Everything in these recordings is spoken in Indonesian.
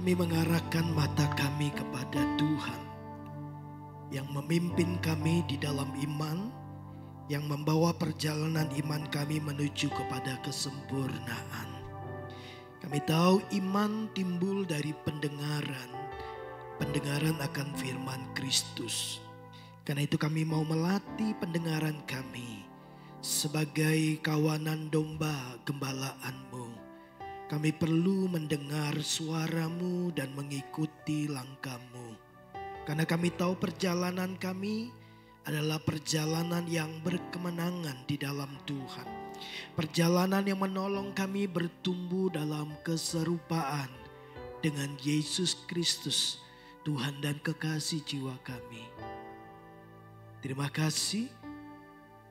Kami mengarahkan mata kami kepada Tuhan yang memimpin kami di dalam iman, yang membawa perjalanan iman kami menuju kepada kesempurnaan. Kami tahu iman timbul dari pendengaran akan firman Kristus. Karena itu kami mau melatih pendengaran kami sebagai kawanan domba gembalaan-Mu. Kami perlu mendengar suara-Mu dan mengikuti langkah-Mu. Karena kami tahu perjalanan kami adalah perjalanan yang berkemenangan di dalam Tuhan. Perjalanan yang menolong kami bertumbuh dalam keserupaan dengan Yesus Kristus, Tuhan dan kekasih jiwa kami. Terima kasih,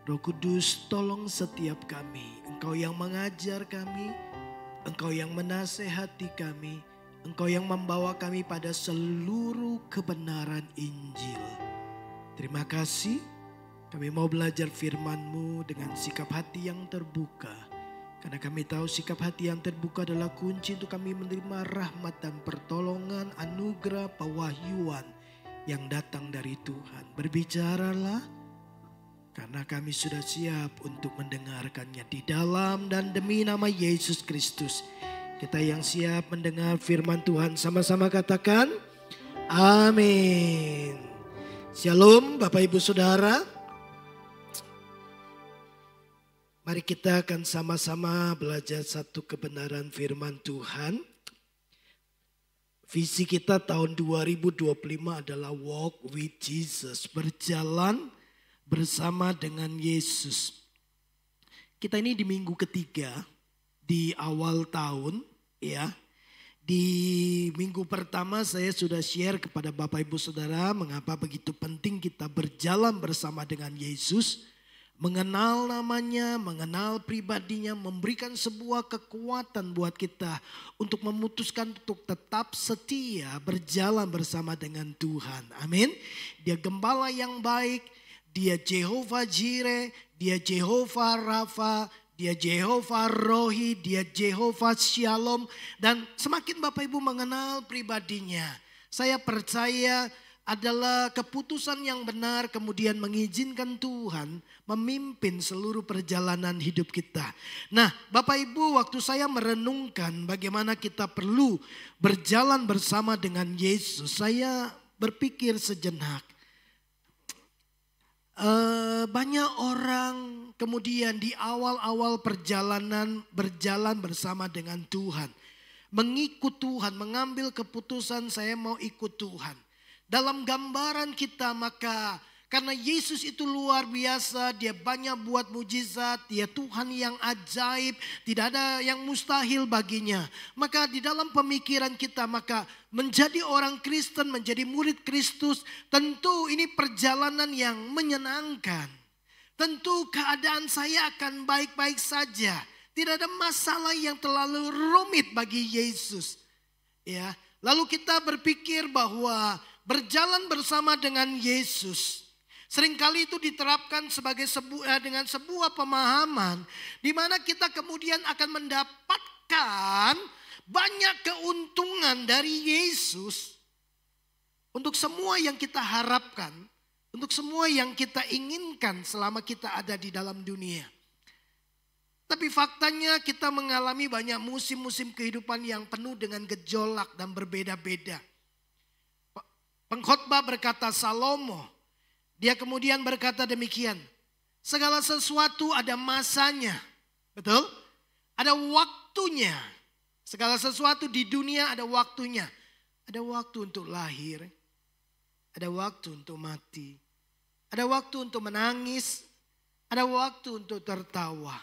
Roh Kudus, tolong setiap kami. Engkau yang mengajar kami, Engkau yang menasehati kami, Engkau yang membawa kami pada seluruh kebenaran Injil. Terima kasih, kami mau belajar firman-Mu dengan sikap hati yang terbuka. Karena kami tahu sikap hati yang terbuka adalah kunci untuk kami menerima rahmat dan pertolongan, anugerah, pewahyuan yang datang dari Tuhan. Berbicaralah, karena kami sudah siap untuk mendengarkannya di dalam dan demi nama Yesus Kristus. Kita yang siap mendengar firman Tuhan sama-sama katakan amin. Shalom Bapak Ibu Saudara. Mari kita akan sama-sama belajar satu kebenaran firman Tuhan. Visi kita tahun 2025 adalah walk with Jesus, berjalan bersama dengan Yesus. Kita ini di minggu ketiga di awal tahun ya. Di minggu pertama saya sudah share kepada Bapak Ibu Saudara mengapa begitu penting kita berjalan bersama dengan Yesus. Mengenal namanya, mengenal pribadinya, memberikan sebuah kekuatan buat kita untuk memutuskan untuk tetap setia berjalan bersama dengan Tuhan. Amin. Dia gembala yang baik. Dia Jehovah Jireh, dia Jehovah Rafa, dia Jehovah Rohi, dia Jehovah Shalom. Dan semakin Bapak Ibu mengenal pribadinya, saya percaya adalah keputusan yang benar kemudian mengizinkan Tuhan memimpin seluruh perjalanan hidup kita. Nah Bapak Ibu, waktu saya merenungkan bagaimana kita perlu berjalan bersama dengan Yesus, saya berpikir sejenak. Banyak orang kemudian di awal-awal perjalanan berjalan bersama dengan Tuhan. Mengikut Tuhan, mengambil keputusan saya mau ikut Tuhan. Dalam gambaran kita maka karena Yesus itu luar biasa, dia banyak buat mujizat, dia Tuhan yang ajaib, tidak ada yang mustahil baginya. Maka di dalam pemikiran kita maka menjadi orang Kristen, menjadi murid Kristus, tentu ini perjalanan yang menyenangkan. Tentu keadaan saya akan baik-baik saja. Tidak ada masalah yang terlalu rumit bagi Yesus. Ya, lalu kita berpikir bahwa berjalan bersama dengan Yesus seringkali itu diterapkan sebagai dengan sebuah pemahaman di mana kita kemudian akan mendapatkan banyak keuntungan dari Yesus untuk semua yang kita harapkan, untuk semua yang kita inginkan selama kita ada di dalam dunia. Tapi faktanya kita mengalami banyak musim-musim kehidupan yang penuh dengan gejolak dan berbeda-beda. Pengkhotbah berkata Salomo, dia kemudian berkata demikian, segala sesuatu ada masanya, betul? Ada waktunya. Segala sesuatu di dunia ada waktunya. Ada waktu untuk lahir, ada waktu untuk mati, ada waktu untuk menangis, ada waktu untuk tertawa.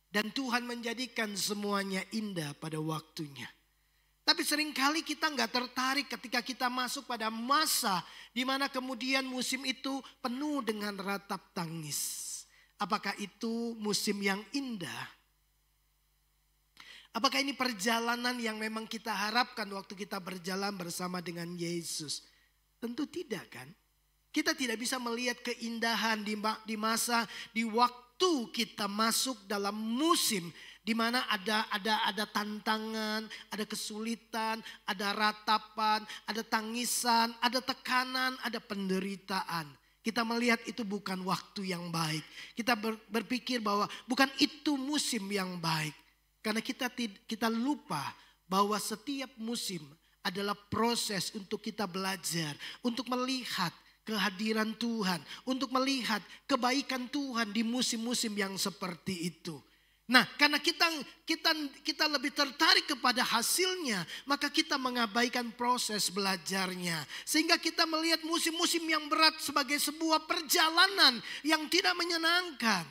Dan Tuhan menjadikan semuanya indah pada waktunya. Tapi seringkali kita nggak tertarik ketika kita masuk pada masa di mana kemudian musim itu penuh dengan ratap tangis. Apakah itu musim yang indah? Apakah ini perjalanan yang memang kita harapkan waktu kita berjalan bersama dengan Yesus? Tentu tidak kan? Kita tidak bisa melihat keindahan di masa, di waktu kita masuk dalam musim di mana ada tantangan, ada kesulitan, ada ratapan, ada tangisan, ada tekanan, ada penderitaan. Kita melihat itu bukan waktu yang baik. Kita berpikir bahwa bukan itu musim yang baik. Karena kita lupa bahwa setiap musim adalah proses untuk kita belajar, untuk melihat kehadiran Tuhan, untuk melihat kebaikan Tuhan di musim-musim yang seperti itu. Nah, karena kita lebih tertarik kepada hasilnya, maka kita mengabaikan proses belajarnya. Sehingga kita melihat musim-musim yang berat sebagai sebuah perjalanan yang tidak menyenangkan.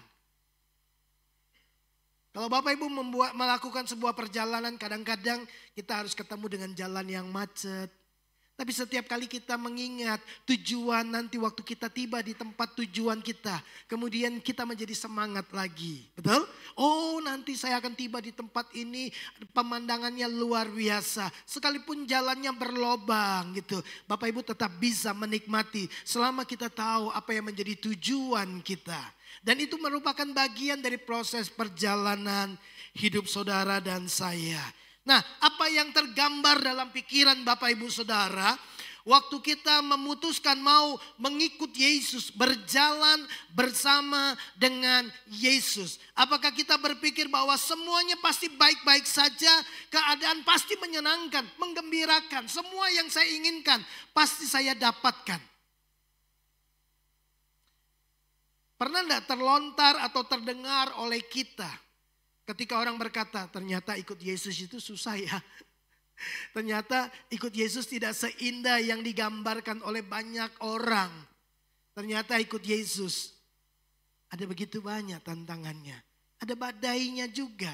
Kalau Bapak Ibu melakukan sebuah perjalanan, kadang-kadang kita harus ketemu dengan jalan yang macet. Tapi setiap kali kita mengingat tujuan nanti waktu kita tiba di tempat tujuan kita. Kemudian kita menjadi semangat lagi. Betul? Oh, nanti saya akan tiba di tempat ini, pemandangannya luar biasa. Sekalipun jalannya berlobang gitu. Bapak Ibu tetap bisa menikmati selama kita tahu apa yang menjadi tujuan kita. Dan itu merupakan bagian dari proses perjalanan hidup saudara dan saya. Nah, apa yang tergambar dalam pikiran Bapak Ibu Saudara, waktu kita memutuskan mau mengikut Yesus, berjalan bersama dengan Yesus. Apakah kita berpikir bahwa semuanya pasti baik-baik saja, keadaan pasti menyenangkan, menggembirakan, semua yang saya inginkan pasti saya dapatkan. Pernah enggak terlontar atau terdengar oleh kita ketika orang berkata, ternyata ikut Yesus itu susah ya. Ternyata ikut Yesus tidak seindah yang digambarkan oleh banyak orang. Ternyata ikut Yesus ada begitu banyak tantangannya. Ada badainya juga.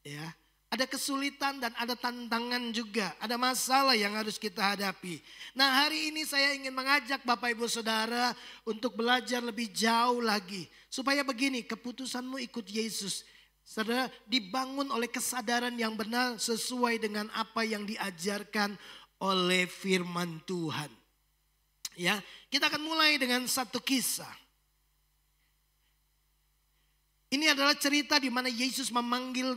Ya, ada kesulitan dan ada tantangan juga. Ada masalah yang harus kita hadapi. Nah, hari ini saya ingin mengajak Bapak Ibu Saudara untuk belajar lebih jauh lagi. Supaya begini, keputusanmu ikut Yesus, saudara, dibangun oleh kesadaran yang benar sesuai dengan apa yang diajarkan oleh firman Tuhan. Ya, kita akan mulai dengan satu kisah. Ini adalah cerita di mana Yesus memanggil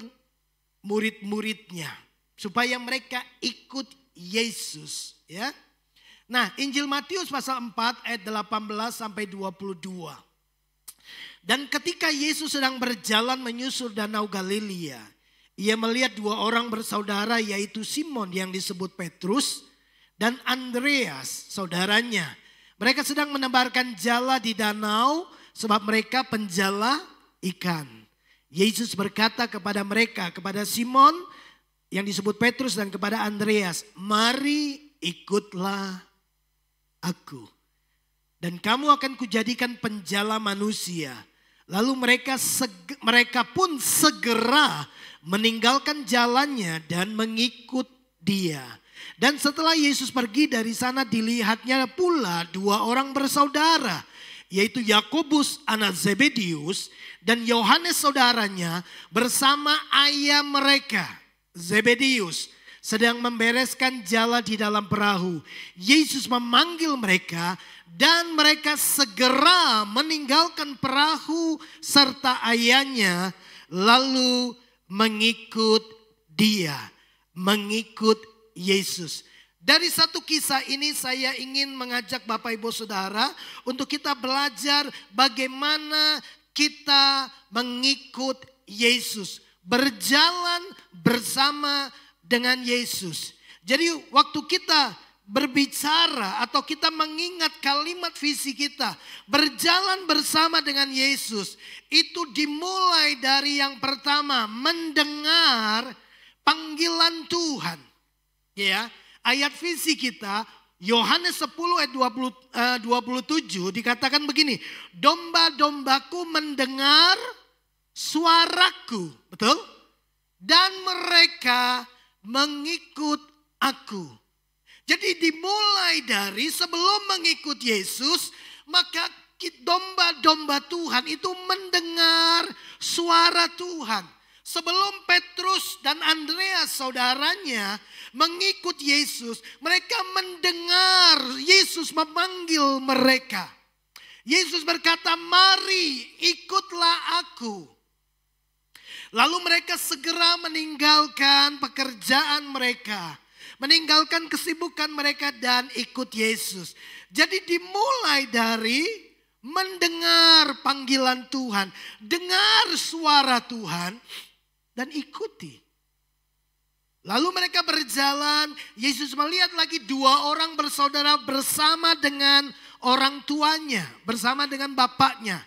murid-muridnya supaya mereka ikut Yesus, ya. Nah, Injil Matius pasal 4 ayat 18 sampai 22. Dan ketika Yesus sedang berjalan menyusur danau Galilea, ia melihat dua orang bersaudara, yaitu Simon yang disebut Petrus dan Andreas saudaranya. Mereka sedang menebarkan jala di danau sebab mereka penjala ikan. Yesus berkata kepada mereka, kepada Simon yang disebut Petrus dan kepada Andreas, "Mari ikutlah aku, dan kamu akan kujadikan penjala manusia." Lalu mereka pun segera meninggalkan jalannya dan mengikut dia. Dan setelah Yesus pergi dari sana, dilihatnya pula dua orang bersaudara, yaitu Yakobus anak Zebedius dan Yohanes saudaranya bersama ayah mereka Zebedius sedang membereskan jala di dalam perahu. Yesus memanggil mereka dan mereka segera meninggalkan perahu serta ayahnya lalu mengikut dia, mengikut Yesus. Dari satu kisah ini saya ingin mengajak Bapak Ibu Saudara untuk kita belajar bagaimana kita mengikut Yesus, berjalan bersama dengan Yesus. Jadi waktu kita berbicara atau kita mengingat kalimat visi kita, berjalan bersama dengan Yesus, itu dimulai dari yang pertama, mendengar panggilan Tuhan. Ya, ayat visi kita Yohanes 10 ayat 27 dikatakan begini, domba-dombaku mendengar suaraku, betul? Dan mereka mengikut aku. Jadi dimulai dari sebelum mengikut Yesus, maka domba-domba Tuhan itu mendengar suara Tuhan. Sebelum Petrus dan Andreas saudaranya mengikut Yesus, mereka mendengar Yesus memanggil mereka. Yesus berkata, "Mari ikutlah aku." Lalu mereka segera meninggalkan pekerjaan mereka, meninggalkan kesibukan mereka dan ikut Yesus. Jadi dimulai dari mendengar panggilan Tuhan, dengar suara Tuhan dan ikuti. Lalu mereka berjalan, Yesus melihat lagi 2 orang bersaudara bersama dengan orang tuanya, bersama dengan bapaknya.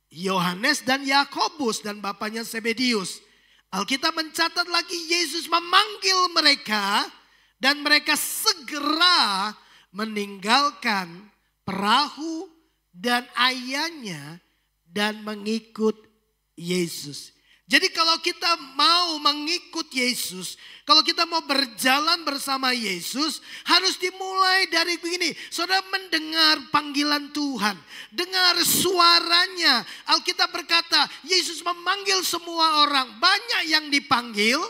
Yohanes dan Yakobus dan bapaknya Zebedius. Alkitab mencatat lagi Yesus memanggil mereka dan mereka segera meninggalkan perahu dan ayahnya dan mengikut Yesus. Jadi kalau kita mau mengikut Yesus, kalau kita mau berjalan bersama Yesus, harus dimulai dari begini. Saudara mendengar panggilan Tuhan, dengar suaranya. Alkitab berkata, Yesus memanggil semua orang. Banyak yang dipanggil,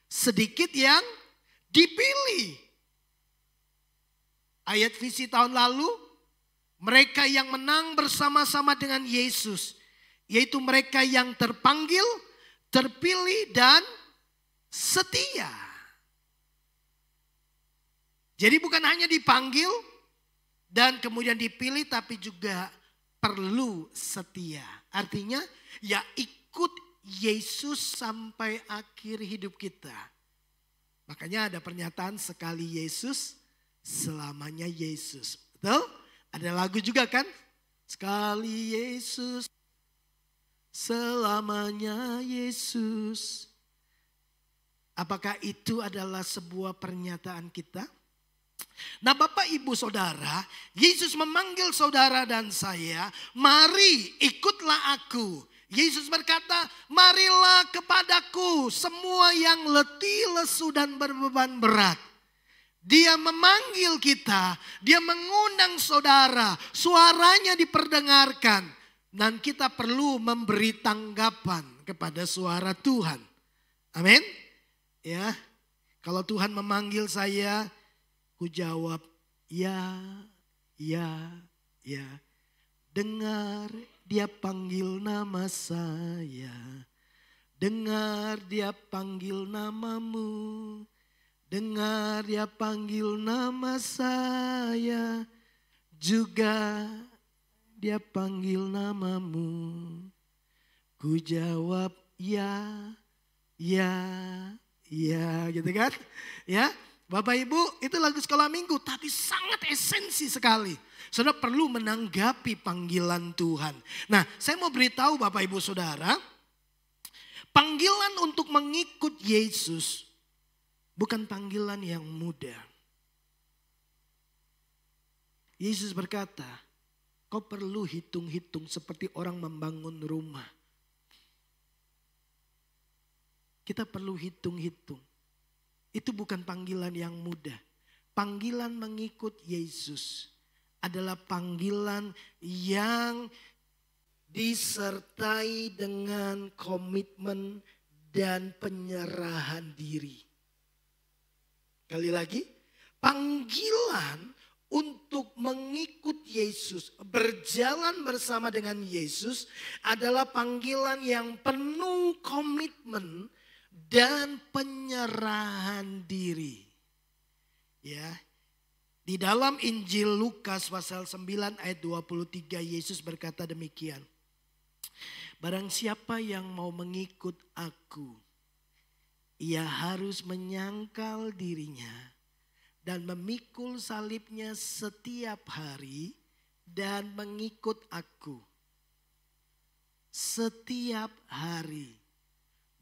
sedikit yang dipilih. Ayat visi tahun lalu, mereka yang menang bersama-sama dengan Yesus, yaitu mereka yang terpanggil, terpilih dan setia. Jadi bukan hanya dipanggil dan kemudian dipilih, tapi juga perlu setia. Artinya ya ikut Yesus sampai akhir hidup kita. Makanya ada pernyataan sekali Yesus, selamanya Yesus. Betul? Ada lagu juga kan? Sekali Yesus, selamanya Yesus. Apakah itu adalah sebuah pernyataan kita? Nah Bapak Ibu Saudara, Yesus memanggil saudara dan saya, mari ikutlah aku. Yesus berkata, marilah kepadaku semua yang letih, lesu dan berbeban berat. Dia memanggil kita, dia mengundang saudara, suaranya diperdengarkan. Dan kita perlu memberi tanggapan kepada suara Tuhan. Amin. Ya, kalau Tuhan memanggil saya, ku jawab ya, ya, ya. Dengar dia panggil nama saya. Dengar dia panggil namamu. Dengar dia panggil nama saya. Juga dia panggil namamu. Ku jawab ya, ya, ya, gitu kan? Ya, Bapak Ibu, itu lagu sekolah minggu, tapi sangat esensi sekali. Saudara perlu menanggapi panggilan Tuhan. Nah, saya mau beritahu Bapak Ibu Saudara, panggilan untuk mengikut Yesus bukan panggilan yang mudah. Yesus berkata, kau perlu hitung-hitung seperti orang membangun rumah. Kita perlu hitung-hitung. Itu bukan panggilan yang mudah. Panggilan mengikut Yesus adalah panggilan yang disertai dengan komitmen dan penyerahan diri. Kali lagi, panggilan untuk mengikut Yesus, berjalan bersama dengan Yesus adalah panggilan yang penuh komitmen dan penyerahan diri. Ya. Di dalam Injil Lukas pasal 9 ayat 23 Yesus berkata demikian. Barang siapa yang mau mengikut aku, ia harus menyangkal dirinya dan memikul salibnya setiap hari dan mengikut aku. Setiap hari.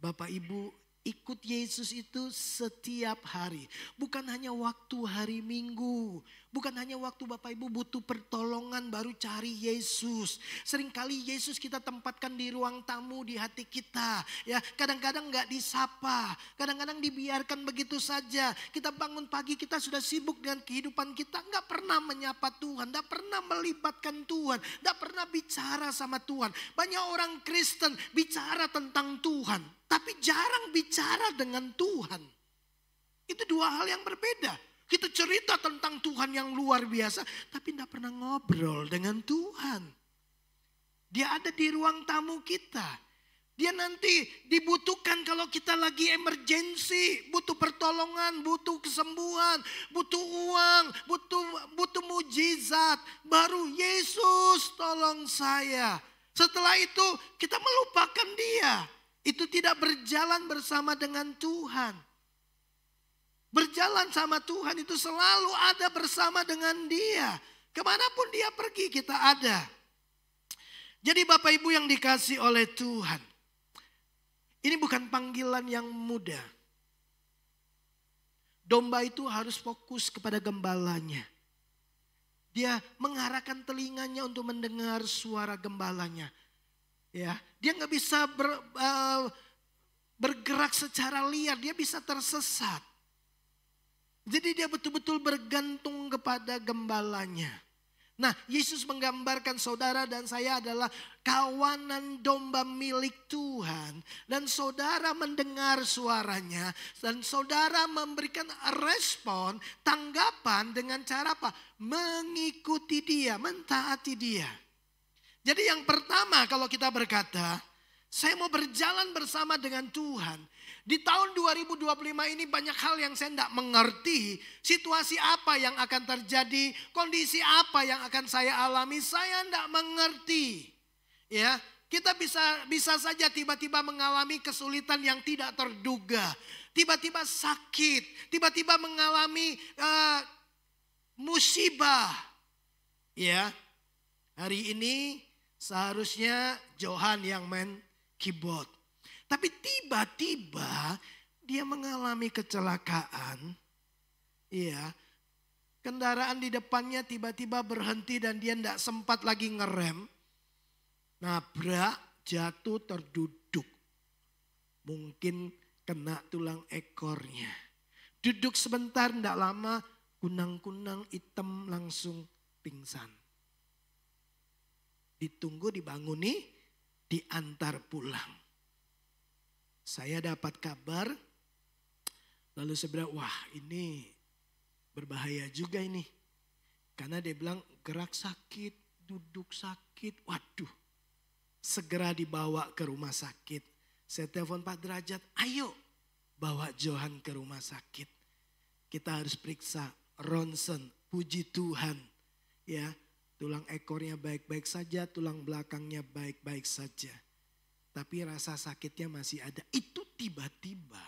Bapak Ibu, ikut Yesus itu setiap hari. Bukan hanya waktu hari Minggu. Bukan hanya waktu Bapak Ibu butuh pertolongan baru cari Yesus. Seringkali Yesus kita tempatkan di ruang tamu di hati kita. Ya, kadang-kadang gak disapa. Kadang-kadang dibiarkan begitu saja. Kita bangun pagi, kita sudah sibuk dengan kehidupan kita. Gak pernah menyapa Tuhan. Gak pernah melibatkan Tuhan. Gak pernah bicara sama Tuhan. Banyak orang Kristen bicara tentang Tuhan. Tapi jarang bicara dengan Tuhan. Itu dua hal yang berbeda. Kita cerita tentang Tuhan yang luar biasa, tapi tidak pernah ngobrol dengan Tuhan. Dia ada di ruang tamu kita. Dia nanti dibutuhkan kalau kita lagi emergensi, butuh pertolongan, butuh kesembuhan, butuh uang, butuh mujizat. Baru Yesus tolong saya. Setelah itu kita melupakan dia. Itu tidak berjalan bersama dengan Tuhan. Berjalan sama Tuhan itu selalu ada bersama dengan dia. Kemanapun dia pergi kita ada. Jadi Bapak Ibu yang dikasih oleh Tuhan. Ini bukan panggilan yang mudah. Domba itu harus fokus kepada gembalanya. Dia mengarahkan telinganya untuk mendengar suara gembalanya. Ya, dia nggak bisa bergerak secara liar, dia bisa tersesat. Jadi dia betul-betul bergantung kepada gembalanya. Nah, Yesus menggambarkan saudara dan saya adalah kawanan domba milik Tuhan. Dan saudara mendengar suaranya. Dan saudara memberikan respon, tanggapan dengan cara apa? Mengikuti dia, mentaati dia. Jadi yang pertama kalau kita berkata, saya mau berjalan bersama dengan Tuhan. Di tahun 2025 ini banyak hal yang saya tidak mengerti. Situasi apa yang akan terjadi, kondisi apa yang akan saya alami, saya tidak mengerti. Ya, kita bisa saja tiba-tiba mengalami kesulitan yang tidak terduga. Tiba-tiba sakit, tiba-tiba mengalami musibah. Ya, hari ini seharusnya Johan yang main keyboard. Tapi tiba-tiba dia mengalami kecelakaan. Iya. Kendaraan di depannya tiba-tiba berhenti dan dia tidak sempat lagi ngerem. Nabrak, jatuh, terduduk. Mungkin kena tulang ekornya. Duduk sebentar tidak lama, kunang-kunang hitam langsung pingsan. Ditunggu, dibanguni, diantar pulang. Saya dapat kabar, lalu saya bilang, wah ini berbahaya juga ini. Karena dia bilang gerak sakit, duduk sakit, waduh. Segera dibawa ke rumah sakit. Saya telepon Pak Derajat, ayo bawa Johan ke rumah sakit. Kita harus periksa ronsen, puji Tuhan. Ya, tulang ekornya baik-baik saja, tulang belakangnya baik-baik saja. Tapi rasa sakitnya masih ada. Itu tiba-tiba.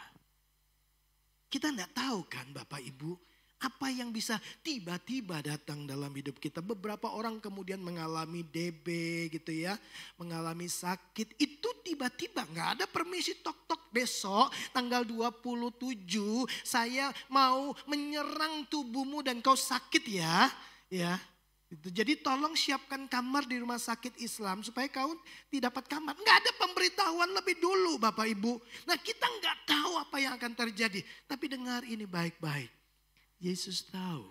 Kita enggak tahu kan Bapak Ibu. Apa yang bisa tiba-tiba datang dalam hidup kita. Beberapa orang kemudian mengalami DB gitu ya. Mengalami sakit. Itu tiba-tiba. Enggak ada permisi tok-tok besok tanggal 27. Saya mau menyerang tubuhmu dan kau sakit ya. Ya. Jadi tolong siapkan kamar di rumah sakit Islam supaya kau tidak dapat kamar. Enggak ada pemberitahuan lebih dulu Bapak Ibu. Nah kita enggak tahu apa yang akan terjadi. Tapi dengar ini baik-baik. Yesus tahu.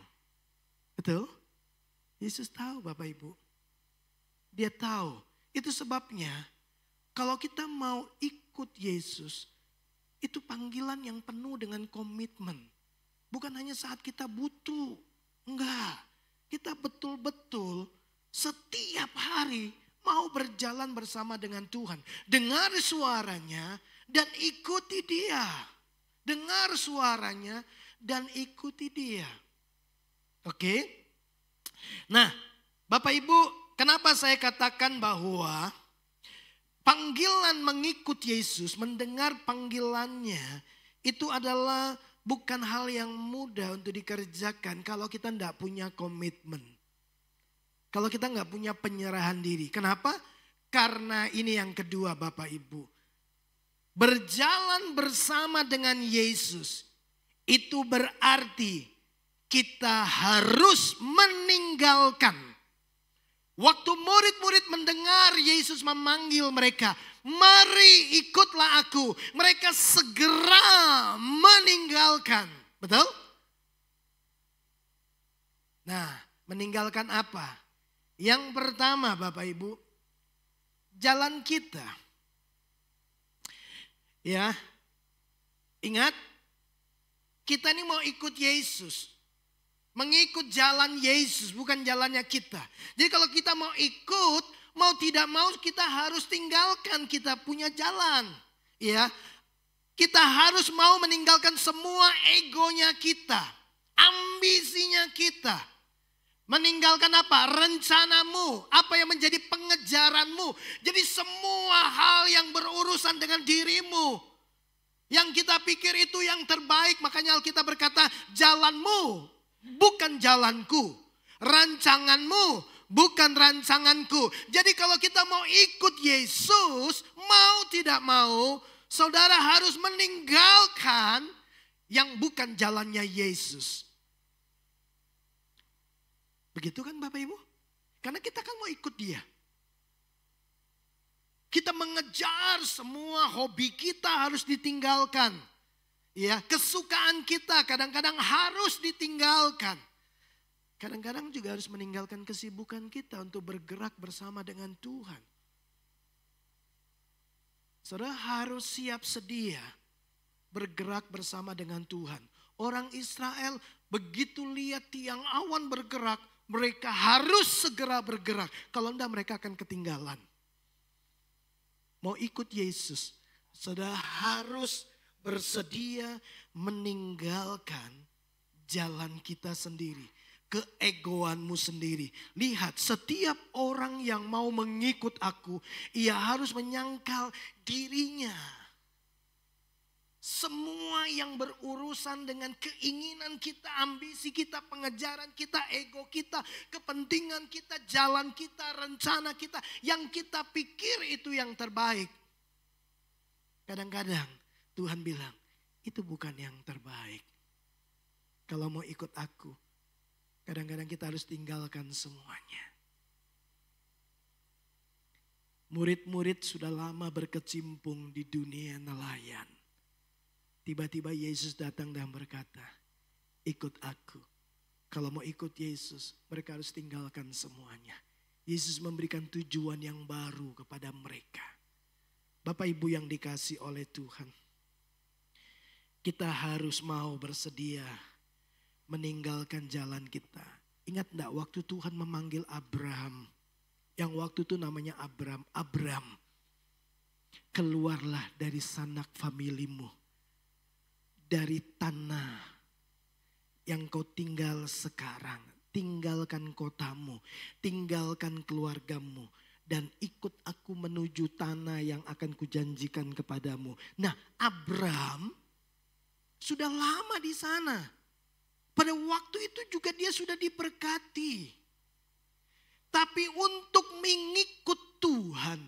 Betul? Yesus tahu Bapak Ibu. Dia tahu. Itu sebabnya kalau kita mau ikut Yesus. Itu panggilan yang penuh dengan komitmen. Bukan hanya saat kita butuh. Enggak. Kita betul-betul setiap hari mau berjalan bersama dengan Tuhan. Dengar suaranya dan ikuti dia. Dengar suaranya dan ikuti dia. Oke? Nah, Bapak Ibu, kenapa saya katakan bahwa panggilan mengikut Yesus, mendengar panggilannya itu adalah bukan hal yang mudah untuk dikerjakan kalau kita tidak punya komitmen. Kalau kita nggak punya penyerahan diri. Kenapa? Karena ini yang kedua Bapak Ibu. Berjalan bersama dengan Yesus itu berarti kita harus meninggalkan. Waktu murid-murid mendengar Yesus memanggil mereka, mari ikutlah aku. Mereka segera meninggalkan. Betul? Nah, meninggalkan apa? Yang pertama Bapak Ibu, jalan kita. Ya, ingat, kita ini mau ikut Yesus. Mengikut jalan Yesus, bukan jalannya kita. Jadi kalau kita mau ikut, mau tidak mau kita harus tinggalkan kita punya jalan. Ya, kita harus mau meninggalkan semua egonya kita, ambisinya kita. Meninggalkan apa? Rencanamu, apa yang menjadi pengejaranmu. Jadi semua hal yang berurusan dengan dirimu, yang kita pikir itu yang terbaik. Makanya Alkitab berkata, jalanmu bukan jalanku, rancanganmu bukan rancanganku. Jadi kalau kita mau ikut Yesus, mau tidak mau, saudara harus meninggalkan yang bukan jalannya Yesus. Begitu kan Bapak Ibu? Karena kita kan mau ikut dia. Kita mengejar semua hobi kita harus ditinggalkan. Ya, kesukaan kita kadang-kadang harus ditinggalkan. Kadang-kadang juga harus meninggalkan kesibukan kita untuk bergerak bersama dengan Tuhan. Saudara harus siap sedia bergerak bersama dengan Tuhan. Orang Israel begitu lihat tiang awan bergerak, mereka harus segera bergerak. Kalau enggak mereka akan ketinggalan. Mau ikut Yesus, saudara harus bersedia meninggalkan jalan kita sendiri. Keegoanmu sendiri. Lihat, setiap orang yang mau mengikut aku, ia harus menyangkal dirinya. Semua yang berurusan dengan keinginan kita, ambisi kita, pengejaran kita, ego kita, kepentingan kita, jalan kita, rencana kita, yang kita pikir itu yang terbaik. Kadang-kadang Tuhan bilang, itu bukan yang terbaik. Kalau mau ikut aku, kadang-kadang kita harus tinggalkan semuanya. Murid-murid sudah lama berkecimpung di dunia nelayan. Tiba-tiba Yesus datang dan berkata, ikut aku. Kalau mau ikut Yesus, mereka harus tinggalkan semuanya. Yesus memberikan tujuan yang baru kepada mereka. Bapak Ibu yang dikasih oleh Tuhan, kita harus mau bersedia meninggalkan jalan kita. Ingat enggak waktu Tuhan memanggil Abraham, yang waktu itu namanya Abram. Abram, keluarlah dari sanak familimu, dari tanah yang kau tinggal sekarang. Tinggalkan kotamu, tinggalkan keluargamu, dan ikut aku menuju tanah yang akan kujanjikan kepadamu. Nah, Abram sudah lama di sana. Pada waktu itu juga dia sudah diberkati. Tapi untuk mengikut Tuhan,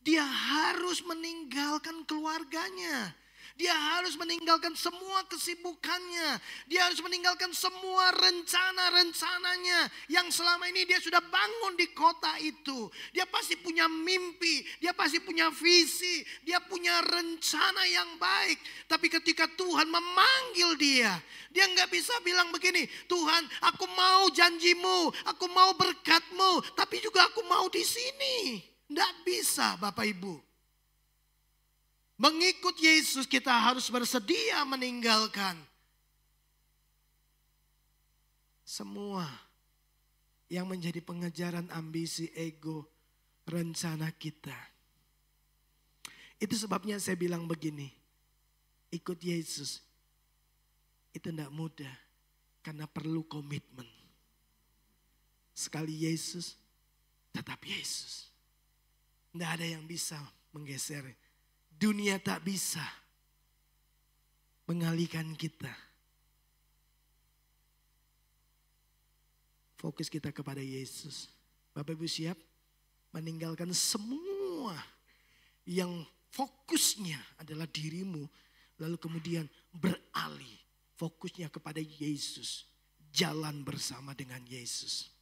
dia harus meninggalkan keluarganya. Dia harus meninggalkan semua kesibukannya. Dia harus meninggalkan semua rencana-rencananya yang selama ini dia sudah bangun di kota itu. Dia pasti punya mimpi, dia pasti punya visi, dia punya rencana yang baik. Tapi ketika Tuhan memanggil dia nggak bisa bilang begini, Tuhan aku mau janjimu, aku mau berkatmu, tapi juga aku mau di sini. Nggak bisa Bapak Ibu. Mengikut Yesus kita harus bersedia meninggalkan semua yang menjadi pengejaran ambisi, ego, rencana kita. Itu sebabnya saya bilang begini, ikut Yesus itu tidak mudah karena perlu komitmen. Sekali Yesus, tetap Yesus. Tidak ada yang bisa menggeser. Dunia tak bisa mengalihkan kita. Fokus kita kepada Yesus. Bapak Ibu siap meninggalkan semua yang fokusnya adalah dirimu. Lalu kemudian beralih fokusnya kepada Yesus. Jalan bersama dengan Yesus.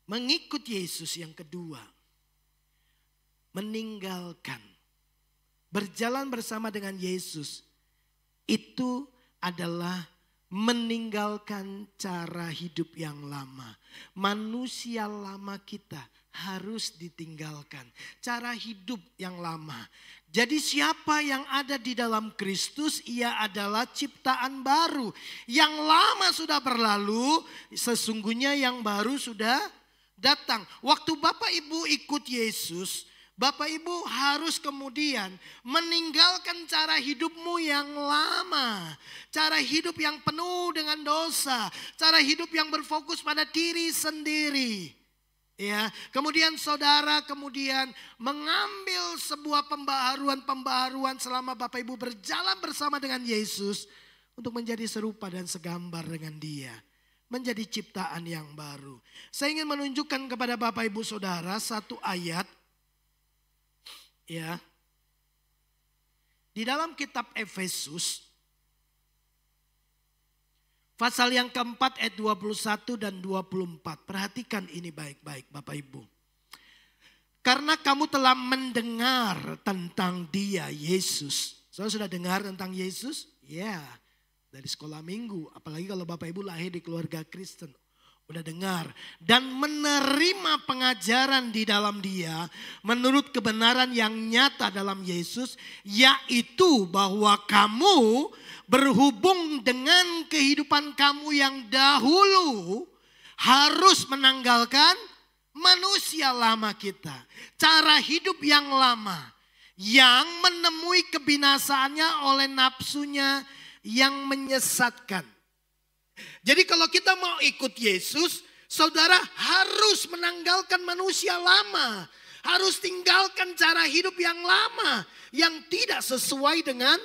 Mengikut Yesus yang kedua, meninggalkan, berjalan bersama dengan Yesus, itu adalah meninggalkan cara hidup yang lama. Manusia lama kita harus ditinggalkan. Cara hidup yang lama. Jadi siapa yang ada di dalam Kristus, ia adalah ciptaan baru. Yang lama sudah berlalu, sesungguhnya yang baru sudah datang. Waktu Bapak Ibu ikut Yesus, Bapak Ibu harus kemudian meninggalkan cara hidupmu yang lama. Cara hidup yang penuh dengan dosa. Cara hidup yang berfokus pada diri sendiri. Ya, kemudian saudara mengambil sebuah pembaharuan selama Bapak Ibu berjalan bersama dengan Yesus. Untuk menjadi serupa dan segambar dengan Dia. Menjadi ciptaan yang baru. Saya ingin menunjukkan kepada Bapak Ibu Saudara satu ayat. Ya. Di dalam kitab Efesus. Pasal yang keempat ayat 21 dan 24. Perhatikan ini baik-baik Bapak Ibu. Karena kamu telah mendengar tentang Dia, Yesus. Saudara sudah dengar tentang Yesus? Ya. Dari sekolah minggu, apalagi kalau Bapak Ibu lahir di keluarga Kristen. Udah dengar. Dan menerima pengajaran di dalam Dia menurut kebenaran yang nyata dalam Yesus. Yaitu bahwa kamu berhubung dengan kehidupan kamu yang dahulu harus menanggalkan manusia lama kita. Cara hidup yang lama yang menemui kebinasaannya oleh nafsunya yang menyesatkan. Jadi kalau kita mau ikut Yesus, saudara harus menanggalkan manusia lama. Harus tinggalkan cara hidup yang lama. Yang tidak sesuai dengan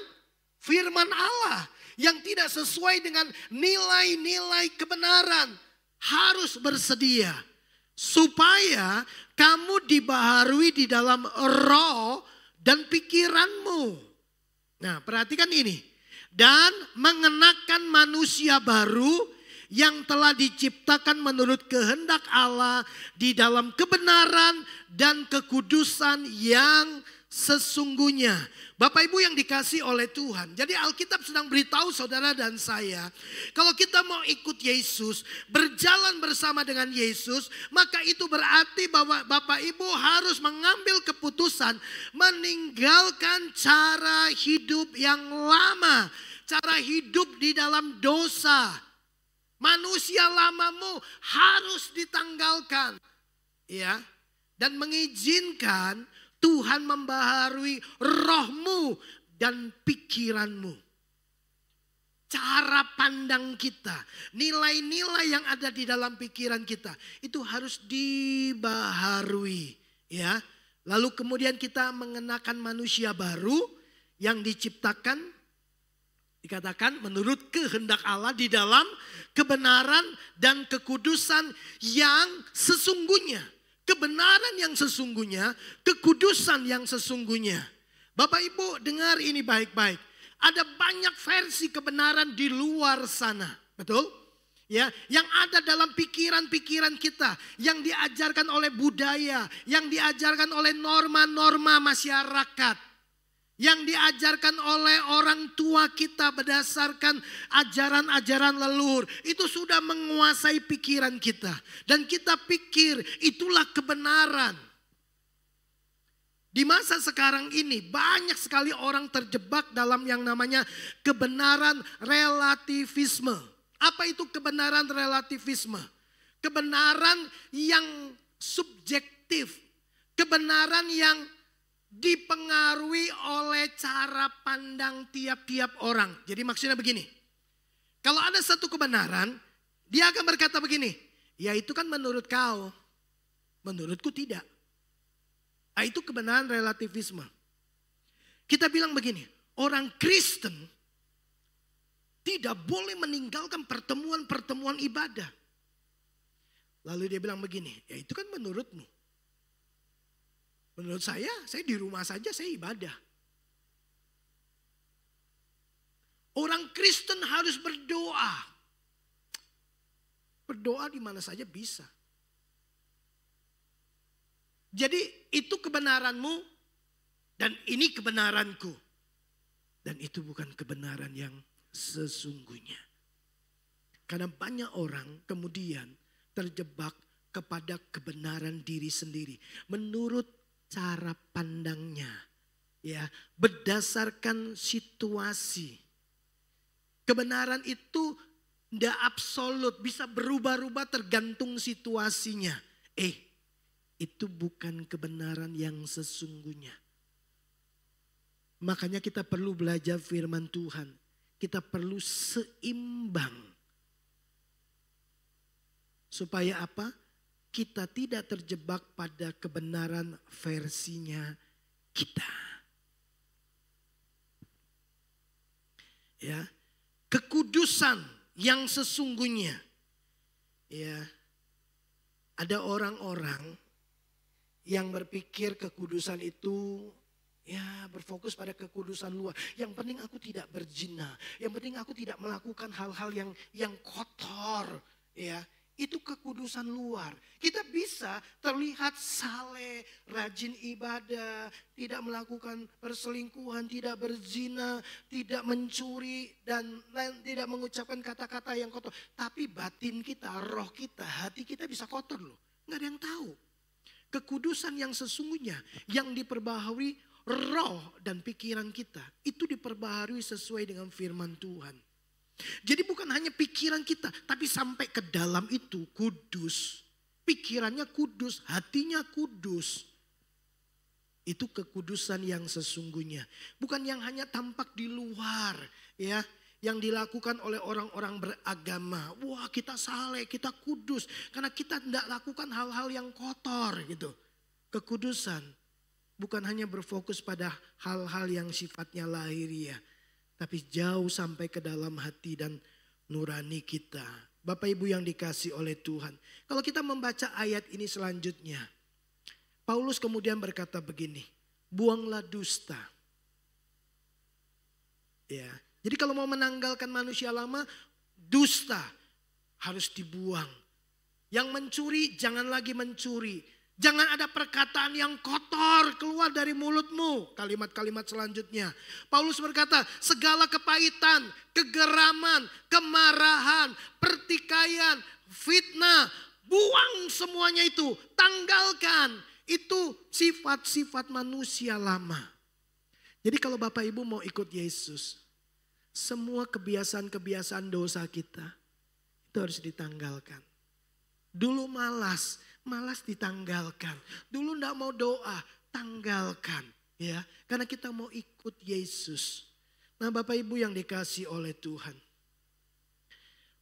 firman Allah. Yang tidak sesuai dengan nilai-nilai kebenaran. Harus bersedia. Supaya kamu dibaharui di dalam roh dan pikiranmu. Nah, perhatikan ini. Dan mengenakan manusia baru yang telah diciptakan menurut kehendak Allah di dalam kebenaran dan kekudusan yang sesungguhnya. Bapak Ibu yang dikasih oleh Tuhan. Jadi Alkitab sedang beritahu saudara dan saya. Kalau kita mau ikut Yesus, berjalan bersama dengan Yesus. Maka itu berarti bahwa Bapak Ibu harus mengambil keputusan. Meninggalkan cara hidup yang lama. Cara hidup di dalam dosa. Manusia lamamu harus ditanggalkan. Ya. Dan mengizinkan Tuhan membaharui rohmu dan pikiranmu. Cara pandang kita, nilai-nilai yang ada di dalam pikiran kita itu harus dibaharui, ya. Lalu kemudian kita mengenakan manusia baru yang diciptakan, dikatakan menurut kehendak Allah di dalam kebenaran dan kekudusan yang sesungguhnya. Kebenaran yang sesungguhnya, kekudusan yang sesungguhnya. Bapak Ibu dengar ini baik-baik. Ada banyak versi kebenaran di luar sana. Betul? Ya, yang ada dalam pikiran-pikiran kita. Yang diajarkan oleh budaya. Yang diajarkan oleh norma-norma masyarakat. Yang diajarkan oleh orang tua kita berdasarkan ajaran-ajaran leluhur. Itu sudah menguasai pikiran kita. Dan kita pikir itulah kebenaran. Di masa sekarang ini banyak sekali orang terjebak dalam yang namanya kebenaran relativisme. Apa itu kebenaran relativisme? Kebenaran yang subjektif. Kebenaran yang dipengaruhi oleh cara pandang tiap-tiap orang. Jadi maksudnya begini. Kalau ada satu kebenaran, dia akan berkata begini. Ya itu kan menurut kau. Menurutku tidak. Nah, itu kebenaran relativisme. Kita bilang begini. Orang Kristen tidak boleh meninggalkan pertemuan-pertemuan ibadah. Lalu dia bilang begini. Ya itu kan menurutmu. Menurut saya di rumah saja saya ibadah. Orang Kristen harus berdoa. Berdoa di mana saja bisa. Jadi itu kebenaranmu dan ini kebenaranku. Dan itu bukan kebenaran yang sesungguhnya. Karena banyak orang kemudian terjebak kepada kebenaran diri sendiri. Menurut cara pandangnya, ya, berdasarkan situasi. Kebenaran itu tidak absolut, bisa berubah-ubah tergantung situasinya. itu bukan kebenaran yang sesungguhnya. Makanya kita perlu belajar firman Tuhan. Kita perlu seimbang. Supaya apa? Kita tidak terjebak pada kebenaran versinya kita. Ya, kekudusan yang sesungguhnya. Ya, ada orang-orang yang berpikir kekudusan itu berfokus pada kekudusan luar. Yang penting aku tidak berzina, yang penting aku tidak melakukan hal-hal yang kotor, ya. Itu kekudusan luar. Kita bisa terlihat saleh, rajin ibadah, tidak melakukan perselingkuhan, tidak berzina, tidak mencuri, dan tidak mengucapkan kata-kata yang kotor. Tapi batin kita, roh kita, hati kita bisa kotor loh. Nggak ada yang tahu. Kekudusan yang sesungguhnya yang diperbaharui roh dan pikiran kita. Itu diperbaharui sesuai dengan firman Tuhan. Jadi bukan hanya pikiran kita, tapi sampai ke dalam itu kudus. Pikirannya kudus, hatinya kudus. Itu kekudusan yang sesungguhnya. Bukan yang hanya tampak di luar, ya, yang dilakukan oleh orang-orang beragama. Wah, kita saleh, kita kudus karena kita tidak lakukan hal-hal yang kotor gitu. Kekudusan bukan hanya berfokus pada hal-hal yang sifatnya lahiriah, tapi jauh sampai ke dalam hati dan nurani kita. Bapak Ibu yang dikasih oleh Tuhan. Kalau kita membaca ayat ini selanjutnya. Paulus kemudian berkata begini. Buanglah dusta. Ya, jadi kalau mau menanggalkan manusia lama, dusta harus dibuang. Yang mencuri jangan lagi mencuri. Jangan ada perkataan yang kotor keluar dari mulutmu. Kalimat-kalimat selanjutnya. Paulus berkata, segala kepahitan, kegeraman, kemarahan, pertikaian, fitnah. Buang semuanya itu. Tanggalkan. Itu sifat-sifat manusia lama. Jadi kalau Bapak Ibu mau ikut Yesus, semua kebiasaan-kebiasaan dosa kita itu harus ditanggalkan. Dulu malas ditanggalkan. Dulu enggak mau doa, tanggalkan. Ya, karena kita mau ikut Yesus. Nah Bapak Ibu yang dikasih oleh Tuhan.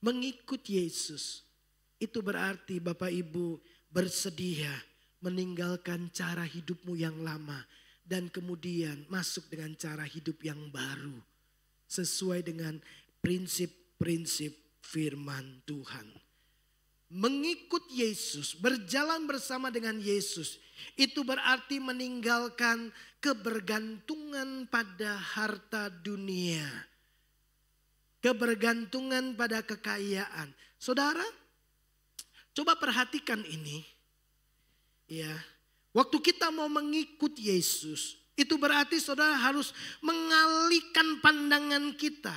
Mengikut Yesus itu berarti Bapak Ibu bersedia meninggalkan cara hidupmu yang lama. Dan kemudian masuk dengan cara hidup yang baru. Sesuai dengan prinsip-prinsip firman Tuhan. Mengikut Yesus, berjalan bersama dengan Yesus, itu berarti meninggalkan kebergantungan pada harta dunia. Kebergantungan pada kekayaan. Saudara, coba perhatikan ini. Ya, waktu kita mau mengikut Yesus, itu berarti saudara harus mengalihkan pandangan kita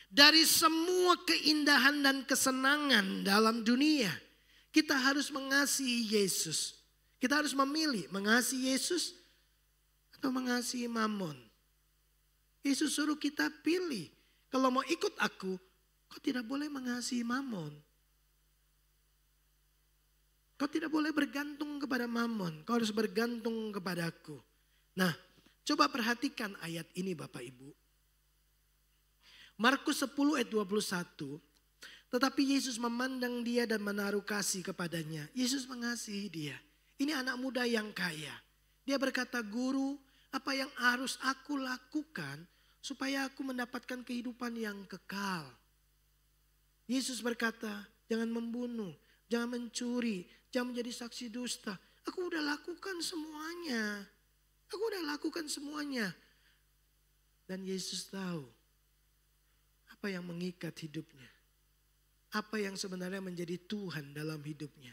dari semua keindahan dan kesenangan dalam dunia. Kita harus mengasihi Yesus. Kita harus memilih mengasihi Yesus atau mengasihi Mammon. Yesus suruh kita pilih. Kalau mau ikut aku, kau tidak boleh mengasihi Mammon. Kau tidak boleh bergantung kepada Mammon. Kau harus bergantung kepada aku. Nah, coba perhatikan ayat ini Bapak Ibu. Markus 10 ayat 21. Tetapi Yesus memandang dia dan menaruh kasih kepadanya. Yesus mengasihi dia. Ini anak muda yang kaya. Dia berkata, Guru, apa yang harus aku lakukan supaya aku mendapatkan kehidupan yang kekal? Yesus berkata, jangan membunuh, jangan mencuri, jangan menjadi saksi dusta. Aku udah lakukan semuanya. Aku udah lakukan semuanya. Dan Yesus tahu apa yang mengikat hidupnya. Apa yang sebenarnya menjadi Tuhan dalam hidupnya.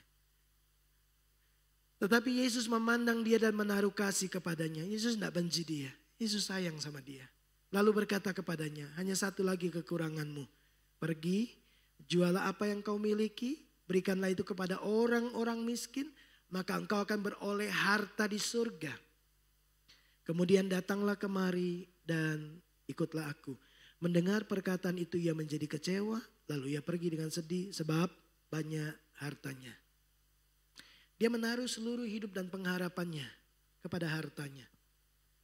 Tetapi Yesus memandang dia dan menaruh kasih kepadanya. Yesus tidak benci dia. Yesus sayang sama dia. Lalu berkata kepadanya, hanya satu lagi kekuranganmu. Pergi, jualah apa yang kau miliki. Berikanlah itu kepada orang-orang miskin. Maka engkau akan beroleh harta di surga. Kemudian datanglah kemari dan ikutlah aku. Mendengar perkataan itu ia menjadi kecewa. Lalu ia pergi dengan sedih sebab banyak hartanya. Dia menaruh seluruh hidup dan pengharapannya kepada hartanya.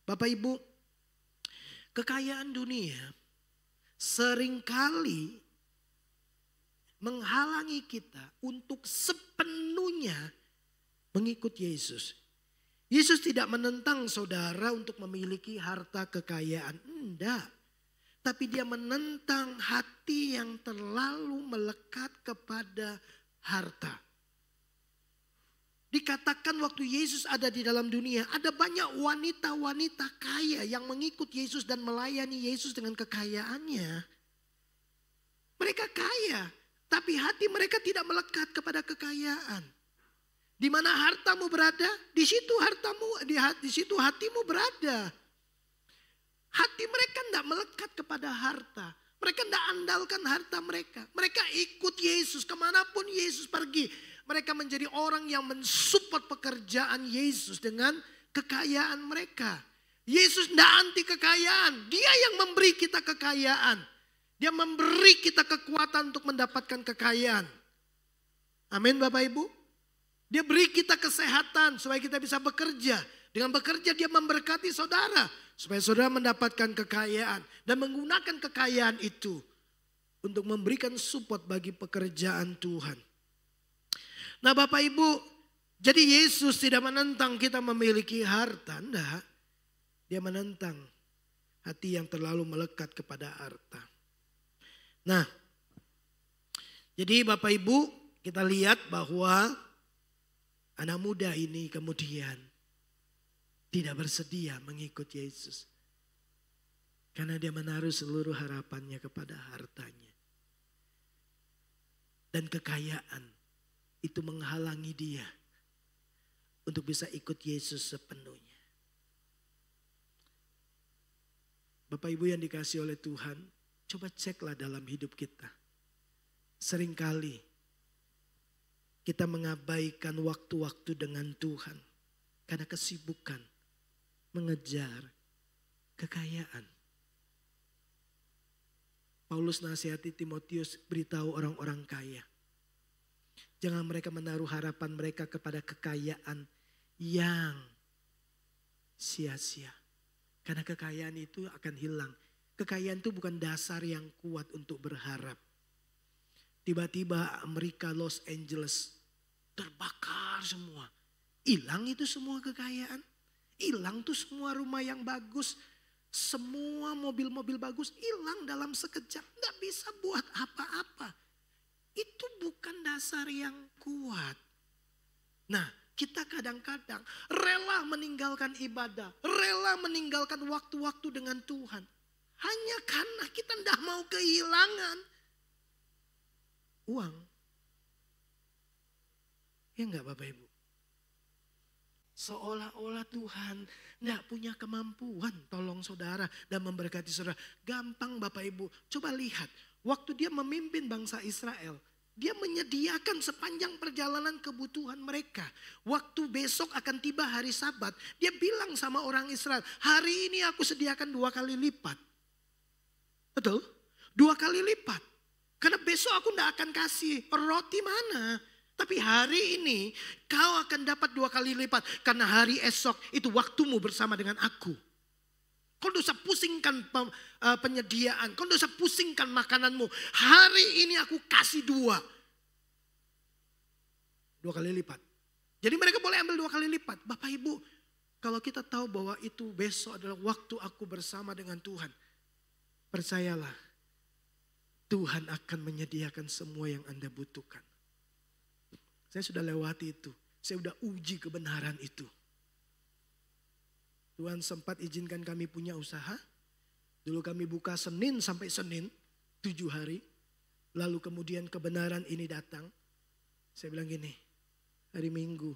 Bapak Ibu, kekayaan dunia seringkali menghalangi kita untuk sepenuhnya mengikut Yesus. Yesus tidak menentang saudara untuk memiliki harta kekayaan. Enggak. Tapi dia menentang hati yang terlalu melekat kepada harta. Dikatakan waktu Yesus ada di dalam dunia, ada banyak wanita-wanita kaya yang mengikut Yesus dan melayani Yesus dengan kekayaannya. Mereka kaya, tapi hati mereka tidak melekat kepada kekayaan. Di mana hartamu berada, di situ di situ hatimu berada. Hati mereka tidak melekat kepada harta. Mereka tidak andalkan harta mereka. Mereka ikut Yesus kemanapun Yesus pergi. Mereka menjadi orang yang mensupport pekerjaan Yesus dengan kekayaan mereka. Yesus tidak anti kekayaan. Dia yang memberi kita kekayaan. Dia memberi kita kekuatan untuk mendapatkan kekayaan. Amin Bapak Ibu. Dia beri kita kesehatan supaya kita bisa bekerja. Dengan bekerja dia memberkati saudara. Supaya saudara mendapatkan kekayaan. Dan menggunakan kekayaan itu untuk memberikan support bagi pekerjaan Tuhan. Nah Bapak Ibu, jadi Yesus tidak menentang kita memiliki harta. Enggak. Dia menentang hati yang terlalu melekat kepada harta. Nah, jadi Bapak Ibu kita lihat bahwa anak muda ini kemudian tidak bersedia mengikut Yesus. Karena dia menaruh seluruh harapannya kepada hartanya. Dan kekayaan itu menghalangi dia untuk bisa ikut Yesus sepenuhnya. Bapak Ibu yang dikasihi oleh Tuhan, coba ceklah dalam hidup kita. Seringkali kita mengabaikan waktu-waktu dengan Tuhan karena kesibukan mengejar kekayaan. Paulus nasihati Timotius, beritahu orang-orang kaya. Jangan mereka menaruh harapan mereka kepada kekayaan yang sia-sia. Karena kekayaan itu akan hilang. Kekayaan itu bukan dasar yang kuat untuk berharap. Tiba-tiba Amerika, Los Angeles terbakar semua. Hilang itu semua kekayaan. Hilang tuh semua rumah yang bagus. Semua mobil-mobil bagus hilang dalam sekejap. Nggak bisa buat apa-apa. Itu bukan dasar yang kuat. Nah, kita kadang-kadang rela meninggalkan ibadah. Rela meninggalkan waktu-waktu dengan Tuhan. Hanya karena kita tidak mau kehilangan uang. Ya enggak Bapak Ibu? Seolah-olah Tuhan tidak punya kemampuan tolong saudara dan memberkati saudara. Gampang Bapak Ibu. Coba lihat. Waktu dia memimpin bangsa Israel, dia menyediakan sepanjang perjalanan kebutuhan mereka. Waktu besok akan tiba hari Sabat, dia bilang sama orang Israel, hari ini aku sediakan 2 kali lipat. Betul? 2 kali lipat. Karena besok aku tidak akan kasih roti mana. Tapi hari ini kau akan dapat 2 kali lipat. Karena hari esok itu waktumu bersama dengan aku. Kau tidak usah pusingkan penyediaan. Kau tidak usah pusingkan makananmu. Hari ini aku kasih 2 kali lipat. Jadi mereka boleh ambil 2 kali lipat. Bapak Ibu, kalau kita tahu bahwa itu besok adalah waktu aku bersama dengan Tuhan. Percayalah, Tuhan akan menyediakan semua yang Anda butuhkan. Saya sudah lewati itu. Saya sudah uji kebenaran itu. Tuhan sempat izinkan kami punya usaha. Dulu kami buka Senin sampai Senin, 7 hari. Lalu kemudian kebenaran ini datang. Saya bilang gini, hari Minggu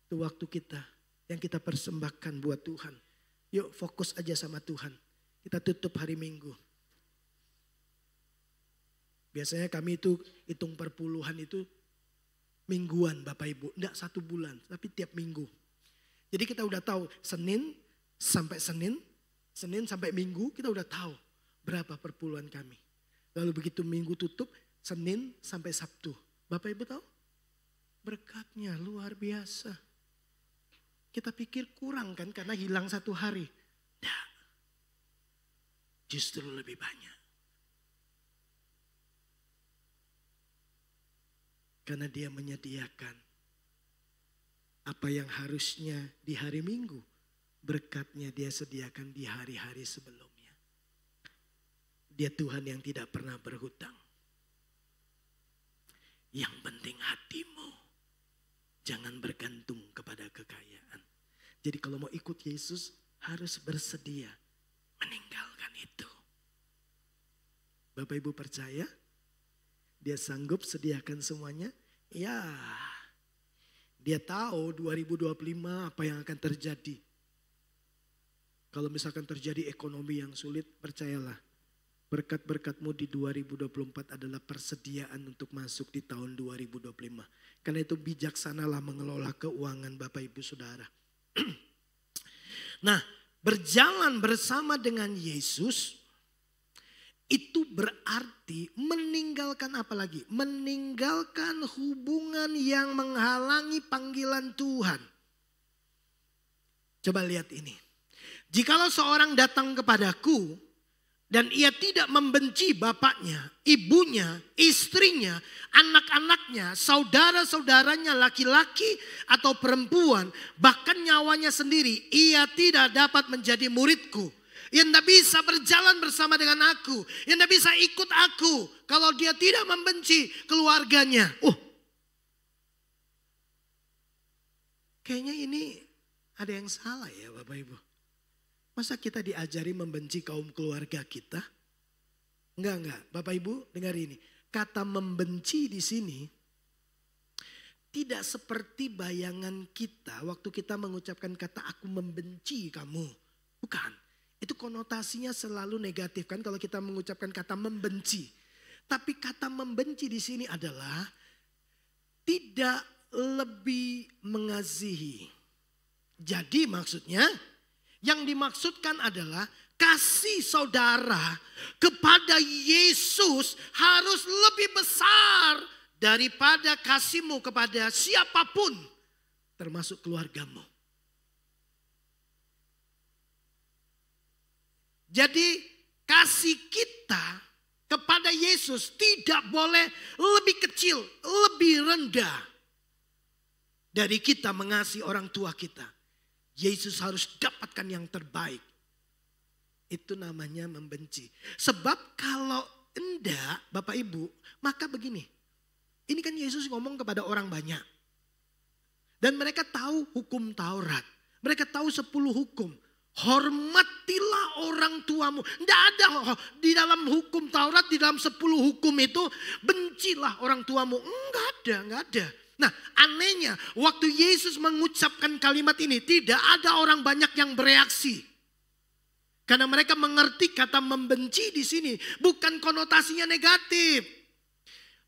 itu waktu kita yang kita persembahkan buat Tuhan. Yuk fokus aja sama Tuhan. Kita tutup hari Minggu. Biasanya kami itu hitung perpuluhan itu mingguan Bapak Ibu. Enggak 1 bulan, tapi tiap minggu. Jadi kita udah tahu Senin sampai Minggu kita udah tahu berapa perpuluhan kami. Lalu begitu Minggu tutup, Senin sampai Sabtu. Bapak Ibu tahu? Berkatnya luar biasa. Kita pikir kurang kan karena hilang 1 hari. Tidak. Justru lebih banyak. Karena dia menyediakan apa yang harusnya di hari Minggu. Berkatnya dia sediakan di hari-hari sebelumnya. Dia Tuhan yang tidak pernah berhutang. Yang penting hatimu. Jangan bergantung kepada kekayaan. Jadi kalau mau ikut Yesus harus bersedia meninggalkan itu. Bapak Ibu percaya? Dia sanggup sediakan semuanya? Ya. Dia tahu 2025 apa yang akan terjadi. Kalau misalkan terjadi ekonomi yang sulit, percayalah. Berkat-berkatmu di 2024 adalah persediaan untuk masuk di tahun 2025. Karena itu bijaksanalah mengelola keuangan Bapak Ibu Saudara. Nah, berjalan bersama dengan Yesus itu berarti meninggalkan apa lagi? Meninggalkan hubungan yang menghalangi panggilan Tuhan. Coba lihat ini. Jikalau seorang datang kepadaku dan ia tidak membenci bapaknya, ibunya, istrinya, anak-anaknya, saudara-saudaranya laki-laki atau perempuan, bahkan nyawanya sendiri, ia tidak dapat menjadi muridku. Yang tidak bisa berjalan bersama dengan aku, yang tidak bisa ikut aku kalau dia tidak membenci keluarganya. Kayaknya ini ada yang salah ya Bapak Ibu. Masa kita diajari membenci kaum keluarga kita? Enggak. Bapak Ibu dengar ini. Kata membenci di sini tidak seperti bayangan kita waktu kita mengucapkan kata aku membenci kamu. Bukan. Itu konotasinya selalu negatif kan kalau kita mengucapkan kata membenci. Tapi kata membenci di sini adalah tidak lebih mengasihi. Jadi maksudnya yang dimaksudkan adalah kasih saudara kepada Yesus harus lebih besar daripada kasihmu kepada siapapun termasuk keluargamu. Jadi kasih kita kepada Yesus tidak boleh lebih kecil, lebih rendah dari kita mengasihi orang tua kita. Yesus harus dapatkan yang terbaik. Itu namanya membenci. Sebab kalau enggak Bapak Ibu, maka begini. Ini kan Yesus ngomong kepada orang banyak. Dan mereka tahu hukum Taurat. Mereka tahu 10 hukum. Hormatilah orang tuamu. Tidak ada di dalam hukum Taurat, di dalam 10 hukum itu bencilah orang tuamu. Enggak ada. Nah anehnya waktu Yesus mengucapkan kalimat ini tidak ada orang banyak yang bereaksi. Karena mereka mengerti kata membenci di sini bukan konotasinya negatif.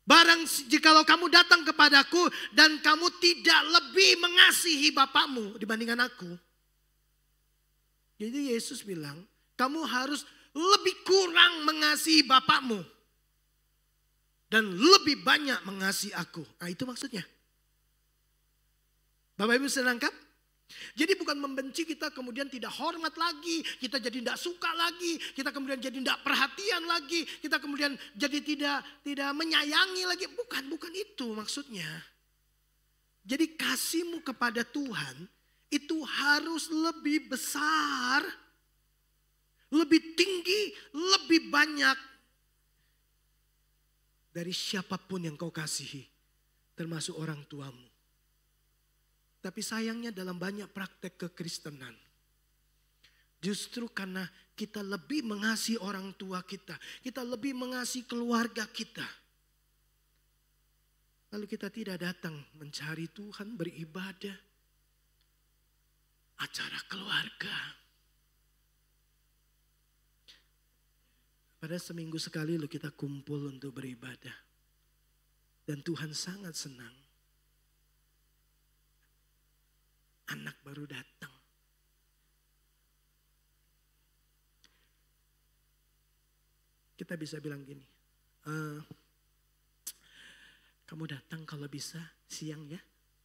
Barang jikalau kamu datang kepadaku dan kamu tidak lebih mengasihi bapakmu dibandingkan aku. Jadi Yesus bilang kamu harus lebih kurang mengasihi bapakmu. Dan lebih banyak mengasihi aku. Nah itu maksudnya. Bapak Ibu sudah nangkap? Jadi bukan membenci kita kemudian tidak hormat lagi. Kita jadi tidak suka lagi. Kita kemudian jadi tidak perhatian lagi. Kita kemudian jadi tidak menyayangi lagi. Bukan itu maksudnya. Jadi kasihmu kepada Tuhan itu harus lebih besar. Lebih tinggi, lebih banyak. Dari siapapun yang kau kasihi. Termasuk orang tuamu. Tapi sayangnya dalam banyak praktek kekristenan. Justru karena kita lebih mengasihi orang tua kita. Kita lebih mengasihi keluarga kita. Lalu kita tidak datang mencari Tuhan, beribadah. Acara keluarga. Pada seminggu sekali kita kumpul untuk beribadah. Dan Tuhan sangat senang. Anak baru datang. Kita bisa bilang gini. Kamu datang kalau bisa siang ya.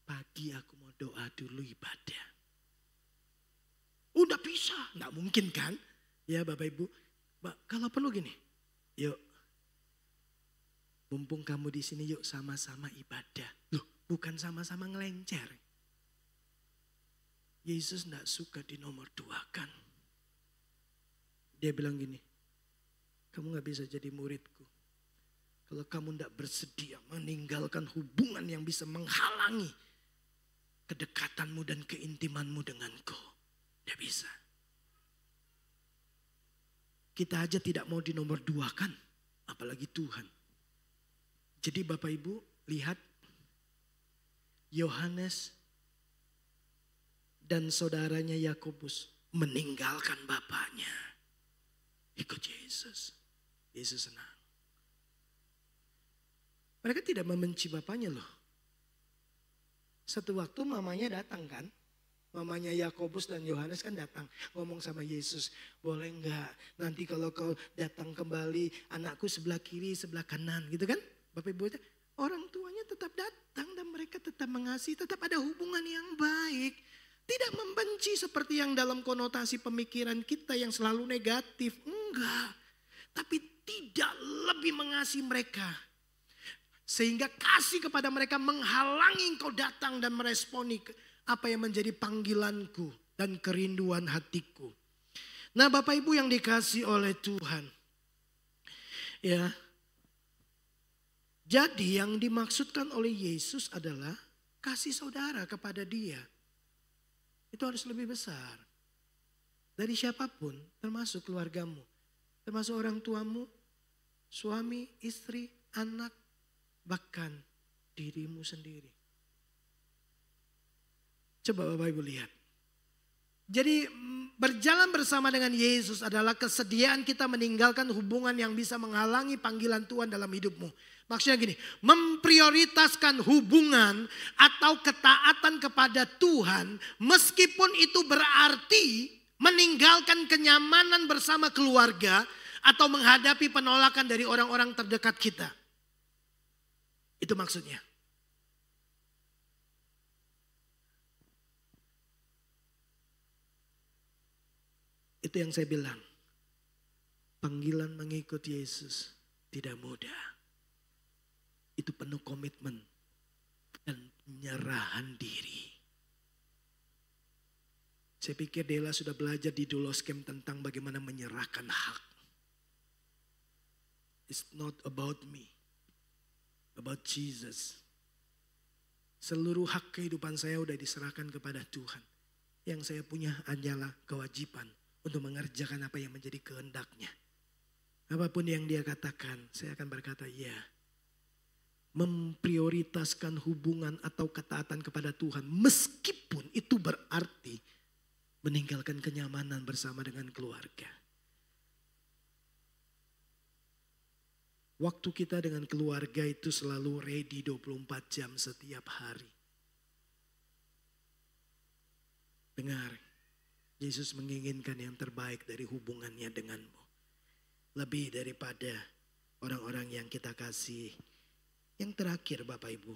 Pagi aku mau doa dulu ibadah. Udah bisa, nggak mungkin kan? Ya Bapak Ibu, kalau perlu gini, yuk, mumpung kamu di sini yuk sama-sama ibadah. Loh, bukan sama-sama ngelencer. Yesus nggak suka dinomor duakan. Dia bilang gini, kamu nggak bisa jadi muridku kalau kamu nggak bersedia meninggalkan hubungan yang bisa menghalangi kedekatanmu dan keintimanmu denganku. Tidak bisa. Kita aja tidak mau dinomor duakan, apalagi Tuhan. Jadi Bapak Ibu lihat Yohanes dan saudaranya Yakobus meninggalkan bapaknya. Ikut Yesus. Yesus senang. Mereka tidak membenci bapaknya loh. Satu waktu mamanya datang kan. Mamanya Yakobus dan Yohanes kan datang ngomong sama Yesus, boleh enggak nanti kalau kau datang kembali anakku sebelah kiri sebelah kanan gitu kan. Bapak Ibu, orang tuanya tetap datang dan mereka tetap mengasihi, tetap ada hubungan yang baik. Tidak membenci seperti yang dalam konotasi pemikiran kita yang selalu negatif, enggak. Tapi tidak lebih mengasihi mereka. Sehingga kasih kepada mereka menghalangi engkau datang dan meresponi apa yang menjadi panggilanku dan kerinduan hatiku. Nah Bapak Ibu yang dikasih oleh Tuhan. Ya. Jadi yang dimaksudkan oleh Yesus adalah kasih saudara kepada dia. Itu harus lebih besar. Dari siapapun termasuk keluargamu. Termasuk orang tuamu, suami, istri, anak, bahkan dirimu sendiri. Coba Bapak Ibu lihat. Jadi berjalan bersama dengan Yesus adalah kesediaan kita meninggalkan hubungan yang bisa menghalangi panggilan Tuhan dalam hidupmu. Maksudnya gini, memprioritaskan hubungan atau ketaatan kepada Tuhan meskipun itu berarti meninggalkan kenyamanan bersama keluarga atau menghadapi penolakan dari orang-orang terdekat kita. Itu maksudnya. Itu yang saya bilang. Panggilan mengikut Yesus tidak mudah. Itu penuh komitmen dan penyerahan diri. Saya pikir Dela sudah belajar di Doulos Camp tentang bagaimana menyerahkan hak. It's not about me, about Jesus. Seluruh hak kehidupan saya sudah diserahkan kepada Tuhan. Yang saya punya adalah kewajiban untuk mengerjakan apa yang menjadi kehendaknya. Apapun yang dia katakan, saya akan berkata ya. Memprioritaskan hubungan atau ketaatan kepada Tuhan. Meskipun itu berarti meninggalkan kenyamanan bersama dengan keluarga. Waktu kita dengan keluarga itu selalu ready 24 jam setiap hari. Dengar, Yesus menginginkan yang terbaik dari hubungannya denganmu. Lebih daripada orang-orang yang kita kasih. Yang terakhir Bapak Ibu.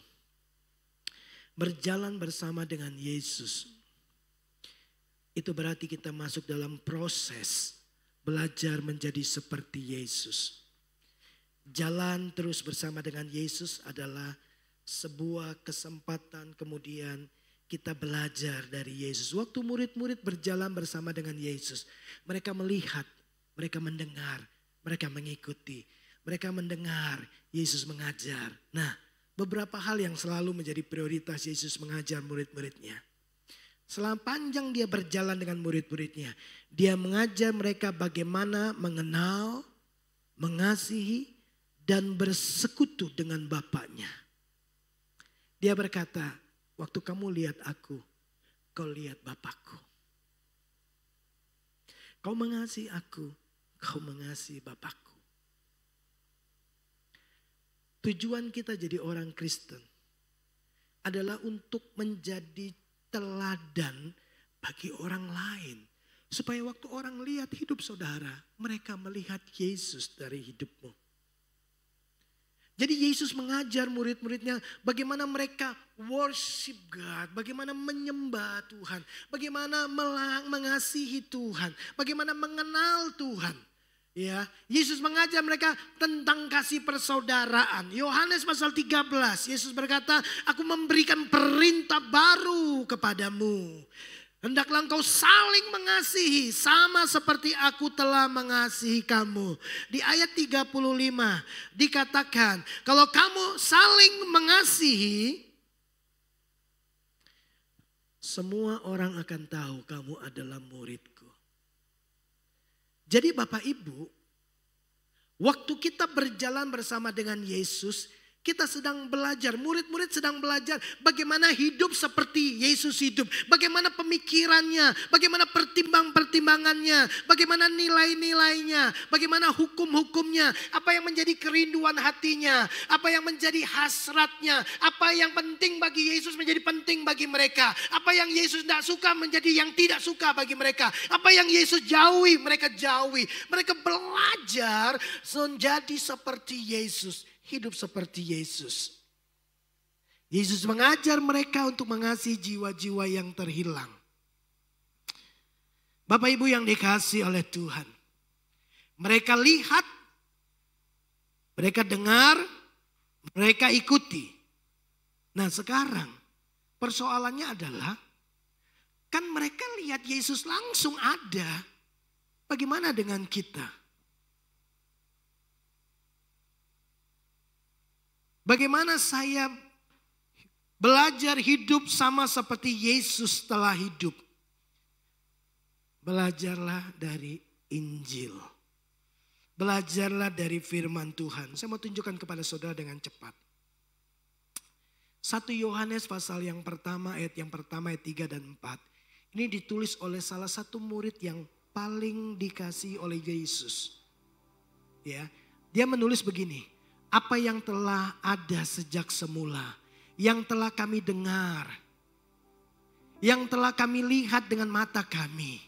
Berjalan bersama dengan Yesus. Itu berarti kita masuk dalam proses belajar menjadi seperti Yesus. Jalan terus bersama dengan Yesus adalah sebuah kesempatan kemudian kita belajar dari Yesus. Waktu murid-murid berjalan bersama dengan Yesus, mereka melihat, mereka mendengar, mereka mengikuti. Mereka mendengar Yesus mengajar. Nah, beberapa hal yang selalu menjadi prioritas Yesus mengajar murid-muridnya. Selama panjang dia berjalan dengan murid-muridnya, dia mengajar mereka bagaimana mengenal, mengasihi, dan bersekutu dengan Bapaknya. Dia berkata, waktu kamu lihat aku, kau lihat Bapakku. Kau mengasihi aku, kau mengasihi Bapakku. Tujuan kita jadi orang Kristen adalah untuk menjadi teladan bagi orang lain. Supaya waktu orang lihat hidup saudara, mereka melihat Yesus dari hidupmu. Jadi Yesus mengajar murid-muridnya bagaimana mereka worship God, bagaimana menyembah Tuhan, bagaimana mengasihi Tuhan, bagaimana mengenal Tuhan. Ya, Yesus mengajar mereka tentang kasih persaudaraan. Yohanes pasal 13, Yesus berkata, aku memberikan perintah baru kepadamu. Hendaklah engkau saling mengasihi sama seperti aku telah mengasihi kamu. Di ayat 35 dikatakan, kalau kamu saling mengasihi, semua orang akan tahu kamu adalah muridku. Jadi Bapak Ibu, waktu kita berjalan bersama dengan Yesus, kita sedang belajar, murid-murid sedang belajar bagaimana hidup seperti Yesus hidup. Bagaimana pemikirannya, bagaimana pertimbangannya, bagaimana nilai-nilainya, bagaimana hukum-hukumnya, apa yang menjadi kerinduan hatinya, apa yang menjadi hasratnya, apa yang penting bagi Yesus menjadi penting bagi mereka. Apa yang Yesus tidak suka menjadi yang tidak suka bagi mereka. Apa yang Yesus jauhi, mereka jauhi. Mereka belajar menjadi seperti Yesus. Hidup seperti Yesus. Yesus mengajar mereka untuk mengasihi jiwa-jiwa yang terhilang. Bapak Ibu yang dikasihi oleh Tuhan. Mereka lihat, mereka dengar, mereka ikuti. Nah sekarang persoalannya adalah, kan mereka lihat Yesus langsung ada. Bagaimana dengan kita? Bagaimana saya belajar hidup sama seperti Yesus telah hidup? Belajarlah dari Injil. Belajarlah dari firman Tuhan. Saya mau tunjukkan kepada saudara dengan cepat. 1 Yohanes pasal yang pertama, ayat 3 dan 4. Ini ditulis oleh salah satu murid yang paling dikasihi oleh Yesus. Ya, dia menulis begini. Apa yang telah ada sejak semula, yang telah kami dengar, yang telah kami lihat dengan mata kami,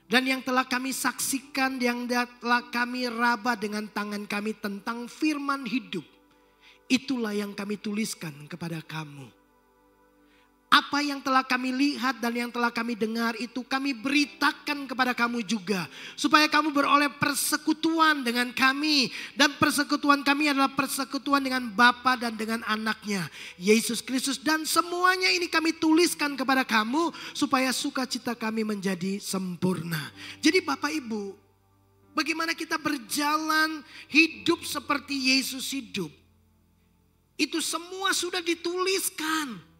dan yang telah kami saksikan, yang telah kami raba dengan tangan kami tentang firman hidup, itulah yang kami tuliskan kepada kamu. Apa yang telah kami lihat dan yang telah kami dengar itu kami beritakan kepada kamu juga. Supaya kamu beroleh persekutuan dengan kami. Dan persekutuan kami adalah persekutuan dengan Bapa dan dengan anaknya, Yesus Kristus. Dan semuanya ini kami tuliskan kepada kamu supaya sukacita kami menjadi sempurna. Jadi Bapak Ibu, bagaimana kita berjalan hidup seperti Yesus hidup. Itu semua sudah dituliskan.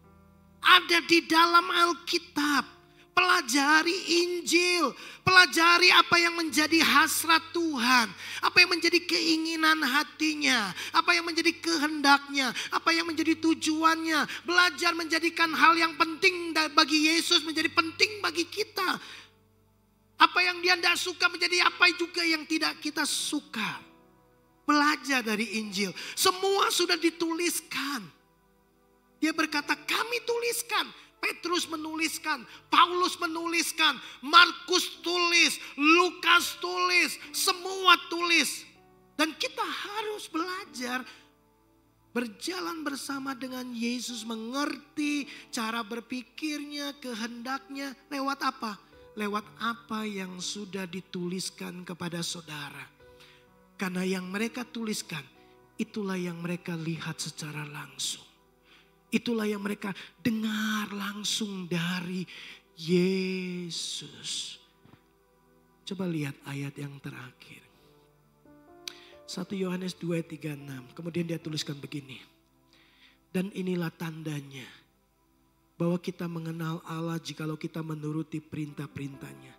Ada di dalam Alkitab. Pelajari Injil. Pelajari apa yang menjadi hasrat Tuhan. Apa yang menjadi keinginan hatinya. Apa yang menjadi kehendaknya. Apa yang menjadi tujuannya. Belajar menjadikan hal yang penting bagi Yesus menjadi penting bagi kita. Apa yang dia tidak suka menjadi apa juga yang tidak kita suka. Belajar dari Injil. Semua sudah dituliskan. Dia berkata, kami tuliskan. Petrus menuliskan, Paulus menuliskan, Markus tulis, Lukas tulis, semua tulis. Dan kita harus belajar berjalan bersama dengan Yesus, mengerti cara berpikirnya, kehendaknya. Lewat apa? Lewat apa yang sudah dituliskan kepada saudara. Karena yang mereka tuliskan, itulah yang mereka lihat secara langsung. Itulah yang mereka dengar langsung dari Yesus. Coba lihat ayat yang terakhir. 1 Yohanes 2 ayat 36. Kemudian dia tuliskan begini. Dan inilah tandanya bahwa kita mengenal Allah jikalau kita menuruti perintah-perintahnya.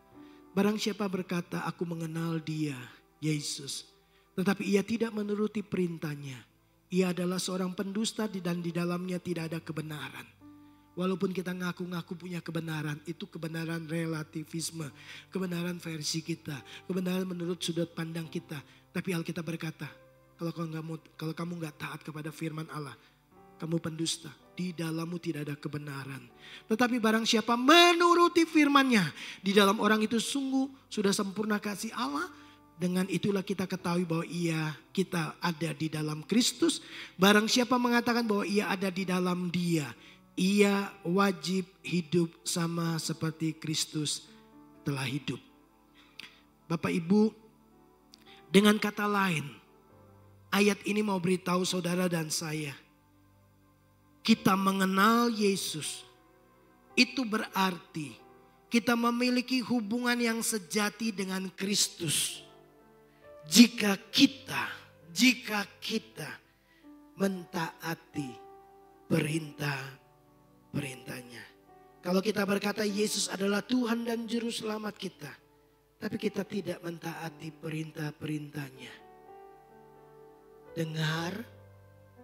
Barang siapa berkata, aku mengenal dia, Yesus, tetapi ia tidak menuruti perintahnya, ia adalah seorang pendusta dan di dalamnya tidak ada kebenaran. Walaupun kita ngaku-ngaku punya kebenaran, itu kebenaran relativisme, kebenaran versi kita, kebenaran menurut sudut pandang kita. Tapi Alkitab berkata, kalau kamu nggak taat kepada firman Allah, kamu pendusta. Di dalammu tidak ada kebenaran. Tetapi barang siapa menuruti firman-Nya, di dalam orang itu sungguh sudah sempurna kasih Allah. Dengan itulah kita ketahui bahwa kita ada di dalam Kristus. Barang siapa mengatakan bahwa ia ada di dalam Dia, ia wajib hidup sama seperti Kristus telah hidup. Bapak Ibu, dengan kata lain, ayat ini mau beritahu saudara dan saya, kita mengenal Yesus. Itu berarti kita memiliki hubungan yang sejati dengan Kristus. Jika kita mentaati perintahnya. Kalau kita berkata Yesus adalah Tuhan dan Juru Selamat kita, tapi kita tidak mentaati perintah-perintahnya. Dengar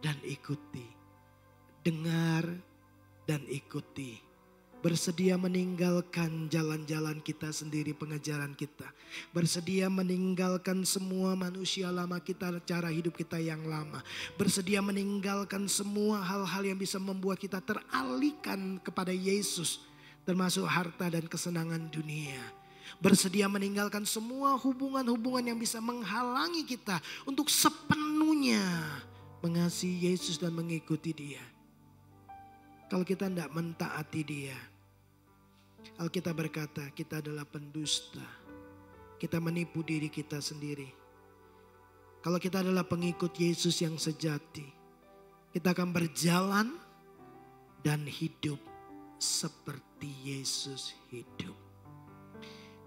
dan ikuti. Dengar dan ikuti. Bersedia meninggalkan jalan-jalan kita sendiri, pengejaran kita. Bersedia meninggalkan semua manusia lama kita, cara hidup kita yang lama. Bersedia meninggalkan semua hal-hal yang bisa membuat kita teralihkan kepada Yesus. Termasuk harta dan kesenangan dunia. Bersedia meninggalkan semua hubungan-hubungan yang bisa menghalangi kita untuk sepenuhnya mengasihi Yesus dan mengikuti Dia. Kalau kita tidak mentaati Dia, Alkitab berkata kita adalah pendusta. Kita menipu diri kita sendiri. Kalau kita adalah pengikut Yesus yang sejati, kita akan berjalan dan hidup seperti Yesus hidup.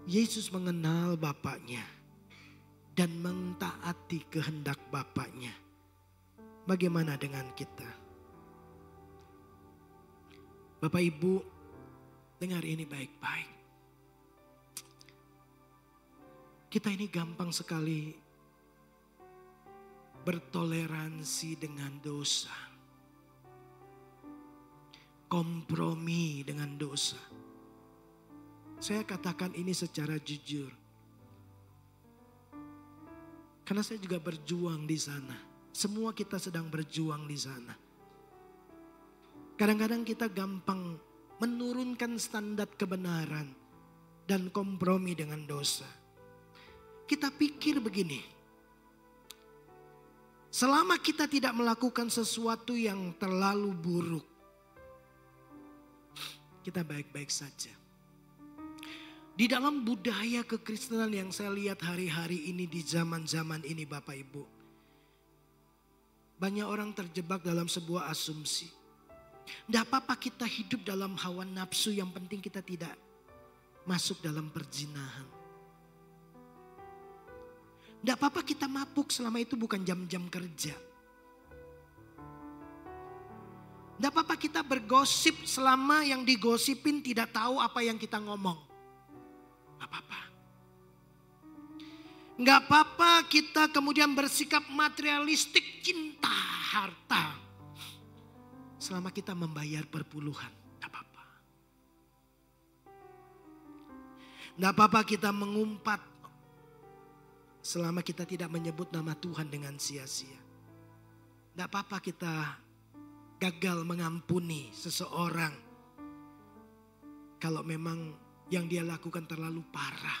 Yesus mengenal Bapaknya dan mentaati kehendak Bapaknya. Bagaimana dengan kita? Bapak Ibu, dengar ini baik-baik. Kita ini gampang sekali bertoleransi dengan dosa. Kompromi dengan dosa. Saya katakan ini secara jujur. Karena saya juga berjuang di sana. Semua kita sedang berjuang di sana. Kadang-kadang kita gampang menurunkan standar kebenaran dan kompromi dengan dosa. Kita pikir begini, selama kita tidak melakukan sesuatu yang terlalu buruk, kita baik-baik saja. Di dalam budaya kekristenan yang saya lihat hari-hari ini di zaman-zaman ini Bapak Ibu, banyak orang terjebak dalam sebuah asumsi. Tidak apa-apa kita hidup dalam hawa nafsu, yang penting kita tidak masuk dalam perzinahan. Tidak apa-apa kita mabuk selama itu bukan jam-jam kerja. Tidak apa-apa kita bergosip selama yang digosipin tidak tahu apa yang kita ngomong. Tidak apa-apa. Tidak apa-apa kita kemudian bersikap materialistik, cinta harta. Selama kita membayar perpuluhan, tidak apa-apa. Tidak apa-apa kita mengumpat selama kita tidak menyebut nama Tuhan dengan sia-sia. Tidak apa-apa kita gagal mengampuni seseorang kalau memang yang dia lakukan terlalu parah.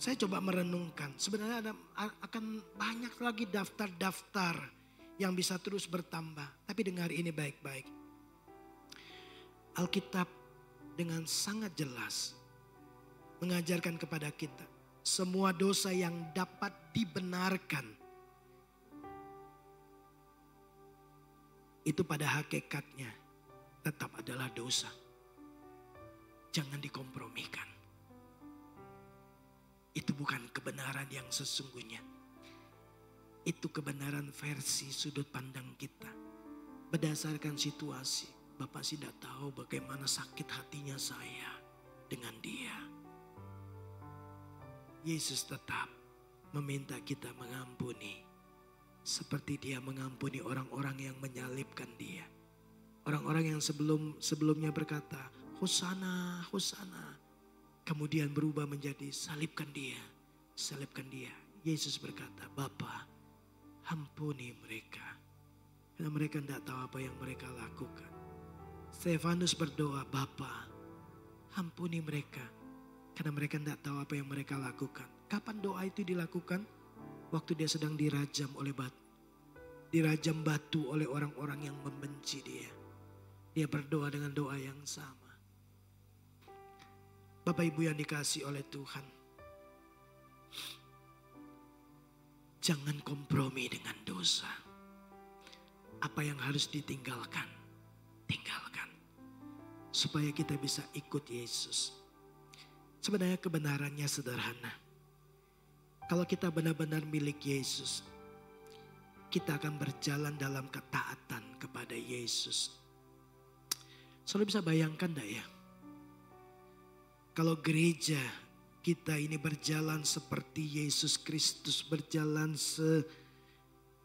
Saya coba merenungkan, sebenarnya akan banyak lagi daftar-daftar yang bisa terus bertambah. Tapi dengar ini baik-baik. Alkitab dengan sangat jelas mengajarkan kepada kita, semua dosa yang dapat dibenarkan itu pada hakikatnya tetap adalah dosa. Jangan dikompromikan. Itu bukan kebenaran yang sesungguhnya. Itu kebenaran versi sudut pandang kita. Berdasarkan situasi. Bapak sih tidak tahu bagaimana sakit hatinya saya dengan dia. Yesus tetap meminta kita mengampuni. Seperti dia mengampuni orang-orang yang menyalibkan dia. Orang-orang yang sebelumnya berkata, Hosana, Hosana. Kemudian berubah menjadi salibkan dia, salibkan dia. Yesus berkata, Bapa, ampuni mereka. Karena mereka tidak tahu apa yang mereka lakukan. Stefanus berdoa, Bapa, ampuni mereka. Karena mereka tidak tahu apa yang mereka lakukan. Kapan doa itu dilakukan? Waktu dia sedang dirajam oleh batu. Dirajam batu oleh orang-orang yang membenci dia. Dia berdoa dengan doa yang sama. Bapak Ibu yang dikasihi oleh Tuhan. Jangan kompromi dengan dosa. Apa yang harus ditinggalkan, tinggalkan. Supaya kita bisa ikut Yesus. Sebenarnya kebenarannya sederhana. Kalau kita benar-benar milik Yesus, kita akan berjalan dalam ketaatan kepada Yesus. Saudara bisa bayangkan enggak ya? Kalau gereja kita ini berjalan seperti Yesus Kristus, berjalan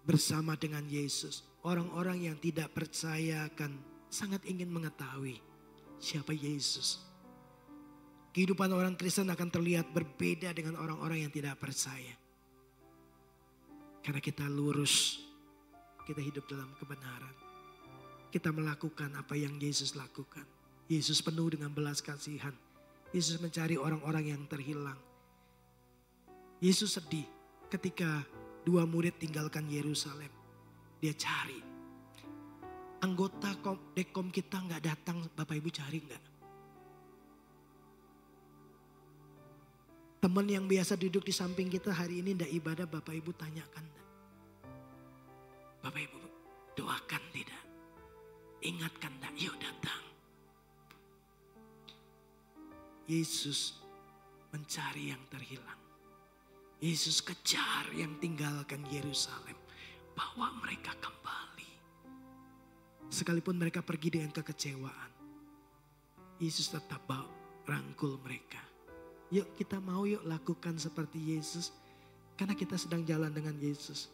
bersama dengan Yesus. Orang-orang yang tidak percaya akan sangat ingin mengetahui siapa Yesus. Kehidupan orang Kristen akan terlihat berbeda dengan orang-orang yang tidak percaya. Karena kita lurus, kita hidup dalam kebenaran. Kita melakukan apa yang Yesus lakukan. Yesus penuh dengan belas kasihan. Yesus mencari orang-orang yang terhilang. Yesus sedih ketika 2 murid tinggalkan Yerusalem. Dia cari. Anggota dekom kita gak datang, Bapak Ibu cari gak? Teman yang biasa duduk di samping kita hari ini tidak ibadah, Bapak Ibu tanyakan. Bapak Ibu doakan tidak? Ingatkan tidak? Yuk datang. Yesus mencari yang terhilang. Yesus kejar yang tinggalkan Yerusalem. Bawa mereka kembali. Sekalipun mereka pergi dengan kekecewaan. Yesus tetap bawa rangkul mereka. Yuk kita mau yuk lakukan seperti Yesus. Karena kita sedang jalan dengan Yesus.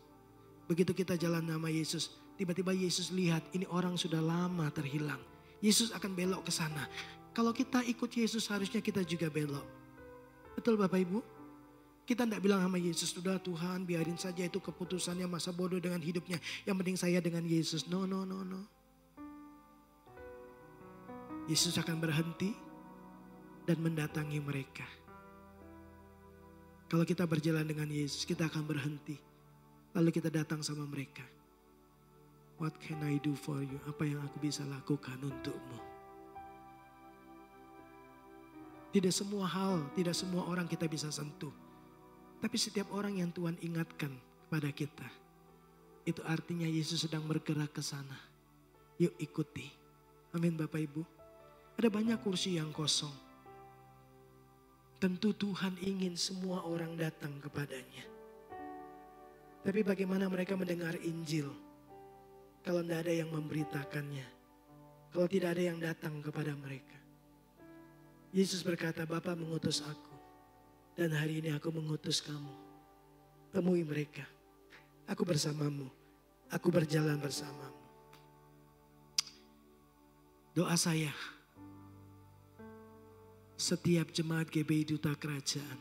Begitu kita jalan nama Yesus. Tiba-tiba Yesus lihat ini orang sudah lama terhilang. Yesus akan belok ke sana. Kalau kita ikut Yesus harusnya kita juga belok. Betul Bapak Ibu? Kita tidak bilang sama Yesus, sudah Tuhan biarin saja itu keputusannya masa bodoh dengan hidupnya. Yang penting saya dengan Yesus. No. Yesus akan berhenti dan mendatangi mereka. Kalau kita berjalan dengan Yesus, kita akan berhenti. Lalu kita datang sama mereka. What can I do for you? Apa yang aku bisa lakukan untukmu? Tidak semua hal, tidak semua orang kita bisa sentuh. Tapi setiap orang yang Tuhan ingatkan kepada kita. Itu artinya Yesus sedang bergerak ke sana. Yuk ikuti. Amin Bapak Ibu. Ada banyak kursi yang kosong. Tentu Tuhan ingin semua orang datang kepadanya. Tapi bagaimana mereka mendengar Injil kalau tidak ada yang memberitakannya? Kalau tidak ada yang datang kepada mereka. Yesus berkata, Bapa mengutus aku. Dan hari ini aku mengutus kamu. Temui mereka. Aku bersamamu. Aku berjalan bersamamu. Doa saya. Setiap jemaat GBI Duta Kerajaan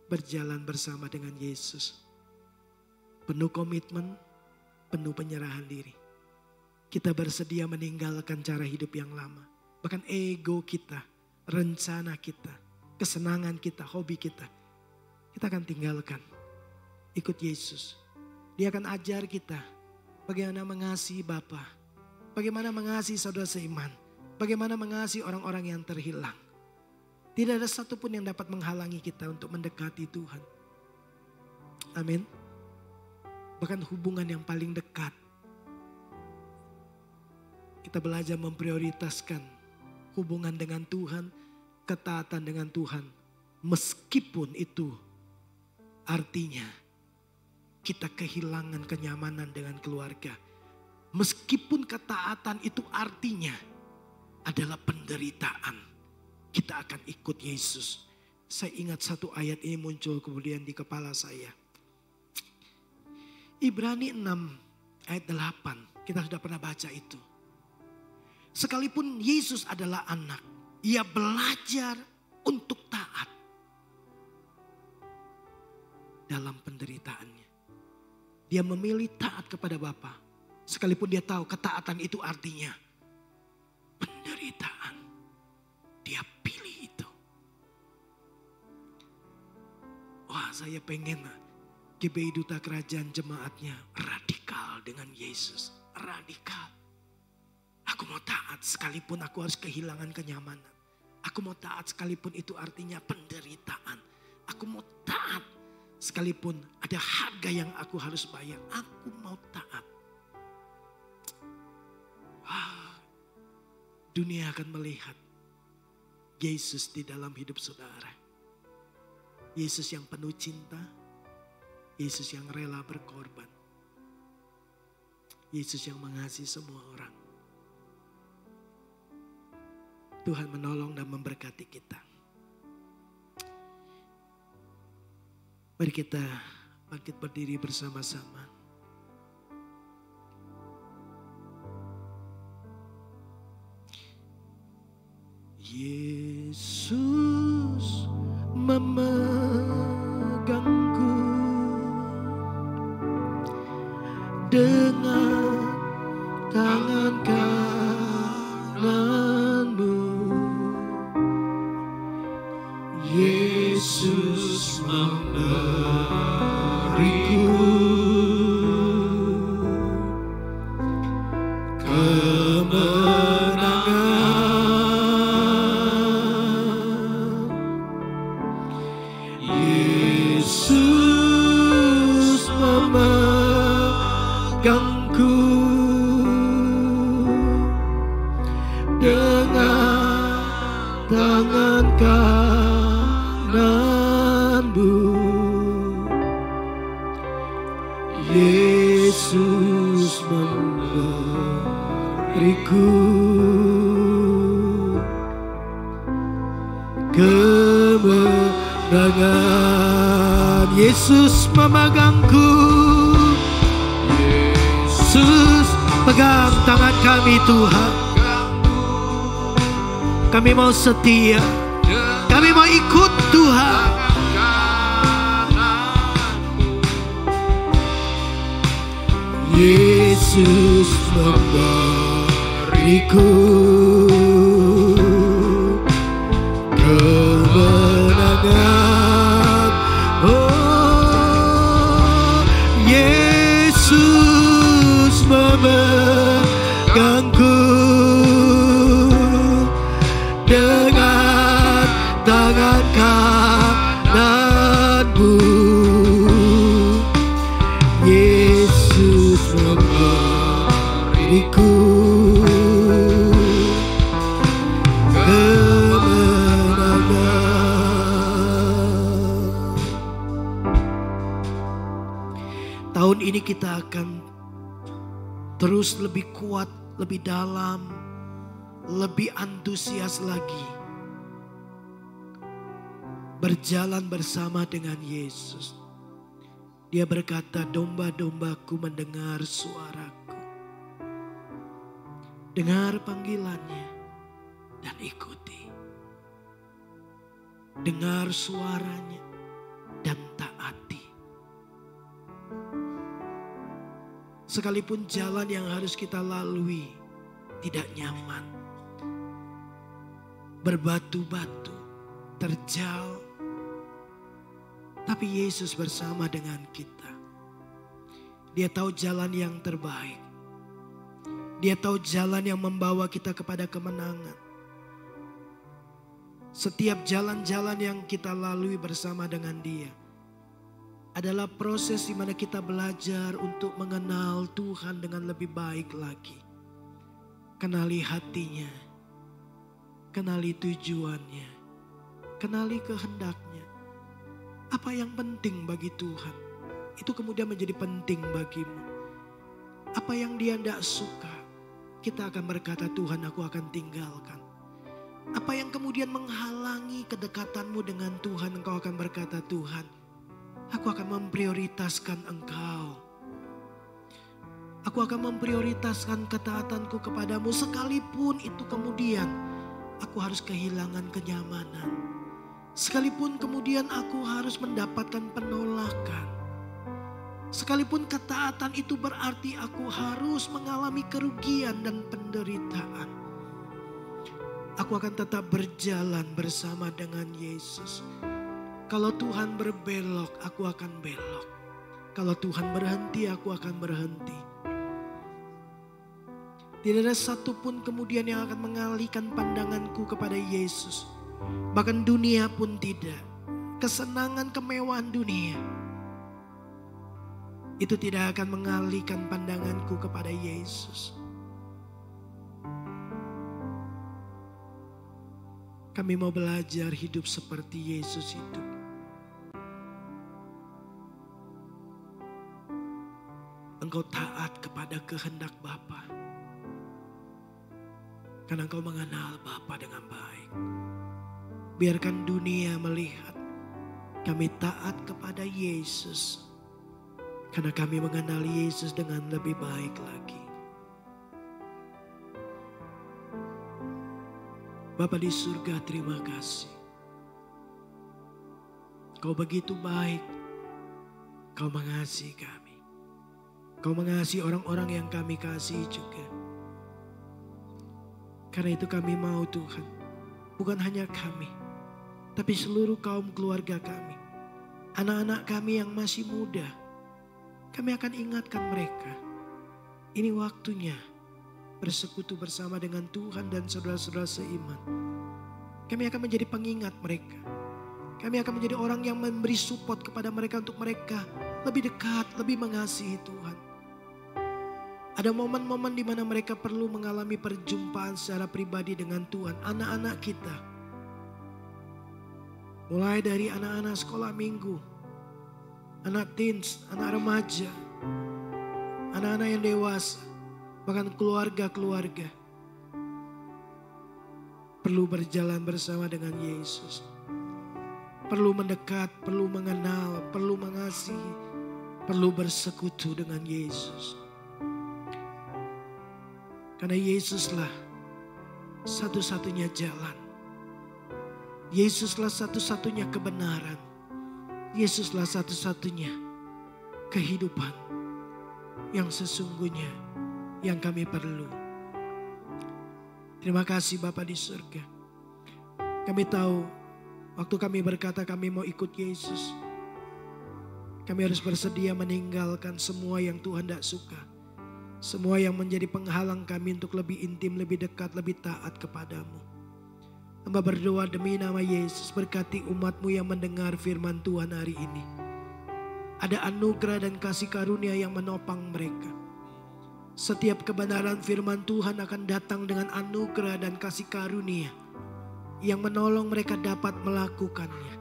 berjalan bersama dengan Yesus. Penuh komitmen, penuh penyerahan diri. Kita bersedia meninggalkan cara hidup yang lama. Bahkan ego kita, rencana kita, kesenangan kita, hobi kita. Kita akan tinggalkan. Ikut Yesus. Dia akan ajar kita bagaimana mengasihi Bapa, bagaimana mengasihi saudara seiman, bagaimana mengasihi orang-orang yang terhilang. Tidak ada satupun yang dapat menghalangi kita untuk mendekati Tuhan. Amin. Bahkan hubungan yang paling dekat. Kita belajar memprioritaskan hubungan dengan Tuhan, ketaatan dengan Tuhan. Meskipun itu artinya kita kehilangan kenyamanan dengan keluarga. Meskipun ketaatan itu artinya adalah penderitaan. Kita akan ikut Yesus. Saya ingat satu ayat ini muncul kemudian di kepala saya. Ibrani 6 ayat 8. Kita sudah pernah baca itu. Sekalipun Yesus adalah anak. Ia belajar untuk taat. Dalam penderitaannya. Dia memilih taat kepada Bapa. Sekalipun dia tahu ketaatan itu artinya penderitaan. Dia pilih itu. saya pengen GBI Duta Kerajaan jemaatnya radikal dengan Yesus. Radikal. Aku mau taat sekalipun aku harus kehilangan kenyamanan. Aku mau taat sekalipun itu artinya penderitaan. Aku mau taat sekalipun ada harga yang aku harus bayar. Aku mau taat. Dunia akan melihat Yesus di dalam hidup saudara. Yesus yang penuh cinta. Yesus yang rela berkorban. Yesus yang mengasihi semua orang. Tuhan menolong dan memberkati kita. Mari kita bangkit berdiri bersama-sama. Yesus memegangku dengan tangan kananmu. Yesus memberiku kemenangan. Yesus memegangku dengan tangan kananmu. Yesus memberiku kemenangan. Yesus memegangku. Yesus pegang tangan kami Tuhan. Kami mau setia. Kami mau ikut Tuhan. Yesus memberiku kemenangan. Oh, Yesus memegangku dengan tangan kananmu. Yesus memberiku kemenangan. Tahun ini kita akan terus lebih kuat, lebih dalam, lebih antusias lagi berjalan bersama dengan Yesus. Dia berkata, domba-dombaku mendengar suaraku. Dengar panggilannya dan ikuti. Dengar suaranya dan taati. Sekalipun jalan yang harus kita lalui tidak nyaman. Berbatu-batu, terjal. Tapi Yesus bersama dengan kita. Dia tahu jalan yang terbaik. Dia tahu jalan yang membawa kita kepada kemenangan. Setiap jalan-jalan yang kita lalui bersama dengan Dia adalah proses di mana kita belajar untuk mengenal Tuhan dengan lebih baik lagi. Kenali hatinya, kenali tujuannya, kenali kehendaknya. Apa yang penting bagi Tuhan, itu kemudian menjadi penting bagimu. Apa yang Dia tidak suka, kita akan berkata, Tuhan aku akan tinggalkan. Apa yang kemudian menghalangi kedekatanmu dengan Tuhan, engkau akan berkata, Tuhan aku akan memprioritaskan Engkau. Aku akan memprioritaskan ketaatanku kepadamu, sekalipun itu kemudian aku harus kehilangan kenyamanan. Sekalipun kemudian aku harus mendapatkan penolakan. Sekalipun ketaatan itu berarti aku harus mengalami kerugian dan penderitaan. Aku akan tetap berjalan bersama dengan Yesus. Kalau Tuhan berbelok, aku akan belok. Kalau Tuhan berhenti, aku akan berhenti. Tidak ada satupun kemudian yang akan mengalihkan pandanganku kepada Yesus. Bahkan dunia pun tidak. Kesenangan, kemewahan dunia itu tidak akan mengalihkan pandanganku kepada Yesus. Kami mau belajar hidup seperti Yesus hidup. Engkau taat kepada kehendak Bapa. Karena engkau mengenal Bapa dengan baik. Biarkan dunia melihat kami taat kepada Yesus. Karena kami mengenal Yesus dengan lebih baik lagi. Bapa di surga, terima kasih. Kau begitu baik. Kau mengasihi kami. Kau mengasihi orang-orang yang kami kasihi juga. Karena itu kami mau Tuhan. Bukan hanya kami. Tapi seluruh kaum keluarga kami. Anak-anak kami yang masih muda. Kami akan ingatkan mereka. Ini waktunya bersekutu bersama dengan Tuhan dan saudara-saudara seiman. Kami akan menjadi pengingat mereka. Kami akan menjadi orang yang memberi support kepada mereka untuk mereka lebih dekat, lebih mengasihi Tuhan. Ada momen-momen di mana mereka perlu mengalami perjumpaan secara pribadi dengan Tuhan. Anak-anak kita. Mulai dari anak-anak sekolah minggu. Anak teens, anak remaja. Anak-anak yang dewasa. Bahkan keluarga-keluarga. Perlu berjalan bersama dengan Yesus. Perlu mendekat, perlu mengenal, perlu mengasihi. Perlu bersekutu dengan Yesus. Karena Yesuslah satu-satunya jalan. Yesuslah satu-satunya kebenaran. Yesuslah satu-satunya kehidupan yang sesungguhnya yang kami perlu. Terima kasih Bapa di surga. Kami tahu waktu kami berkata kami mau ikut Yesus, kami harus bersedia meninggalkan semua yang Tuhan tidak suka. Semua yang menjadi penghalang kami untuk lebih intim, lebih dekat, lebih taat kepadamu. Hamba berdoa demi nama Yesus, berkati umatmu yang mendengar firman Tuhan hari ini. Ada anugerah dan kasih karunia yang menopang mereka. Setiap kebenaran firman Tuhan akan datang dengan anugerah dan kasih karunia yang menolong mereka dapat melakukannya.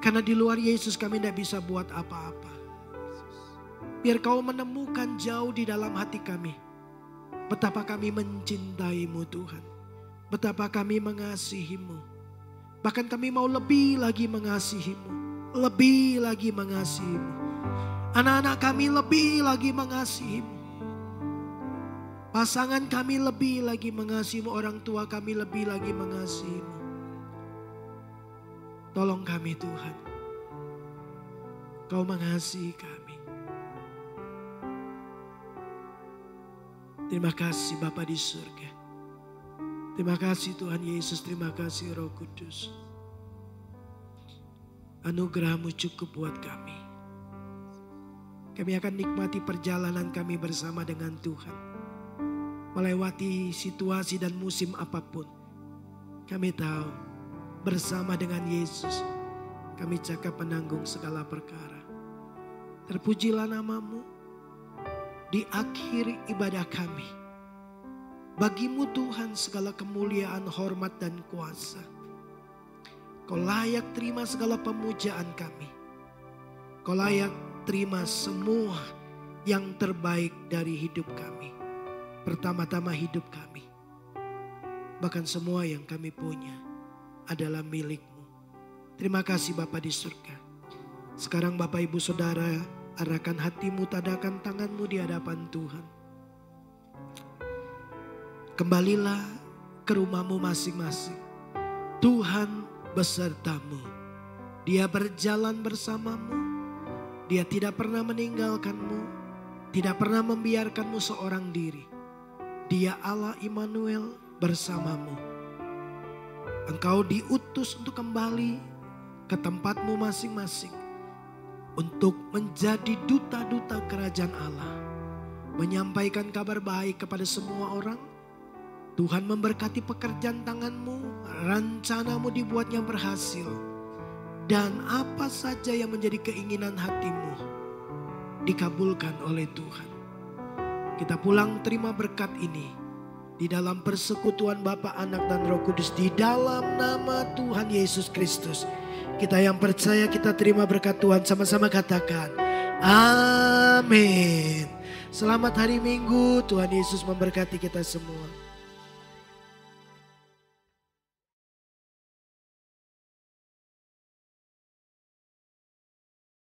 Karena di luar Yesus kami tidak bisa buat apa-apa. Biar kau menemukan jauh di dalam hati kami. Betapa kami mencintaimu Tuhan. Betapa kami mengasihimu. Bahkan kami mau lebih lagi mengasihimu. Lebih lagi mengasihimu. Anak-anak kami lebih lagi mengasihimu. Pasangan kami lebih lagi mengasihimu. Orang tua kami lebih lagi mengasihimu. Tolong kami Tuhan. Kau mengasihi kami. Terima kasih Bapa di surga. Terima kasih Tuhan Yesus, terima kasih Roh Kudus. Anugerah-Mu cukup buat kami. Kami akan nikmati perjalanan kami bersama dengan Tuhan. Melewati situasi dan musim apapun. Kami tahu bersama dengan Yesus kami cakap menanggung segala perkara. Terpujilah nama-Mu di akhir ibadah kami. Bagimu Tuhan segala kemuliaan, hormat dan kuasa. Kau layak terima segala pemujaan kami. Kau layak terima semua yang terbaik dari hidup kami. Pertama-tama hidup kami. Bahkan semua yang kami punya adalah milik-Mu. Terima kasih Bapa di surga. Sekarang Bapak Ibu Saudara, arahkan hatimu, tadakan tanganmu di hadapan Tuhan. Kembalilah ke rumahmu masing-masing. Tuhan besertamu. Dia berjalan bersamamu. Dia tidak pernah meninggalkanmu. Tidak pernah membiarkanmu seorang diri. Dia Allah Immanuel bersamamu. Engkau diutus untuk kembali ke tempatmu masing-masing untuk menjadi duta-duta kerajaan Allah. Menyampaikan kabar baik kepada semua orang. Tuhan memberkati pekerjaan tanganmu, rencanamu dibuatnya berhasil. Dan apa saja yang menjadi keinginan hatimu dikabulkan oleh Tuhan. Kita pulang terima berkat ini di dalam persekutuan Bapa, Anak dan Roh Kudus, di dalam nama Tuhan Yesus Kristus. Kita yang percaya kita terima berkat Tuhan, sama-sama katakan amin. Selamat hari Minggu, Tuhan Yesus memberkati kita semua.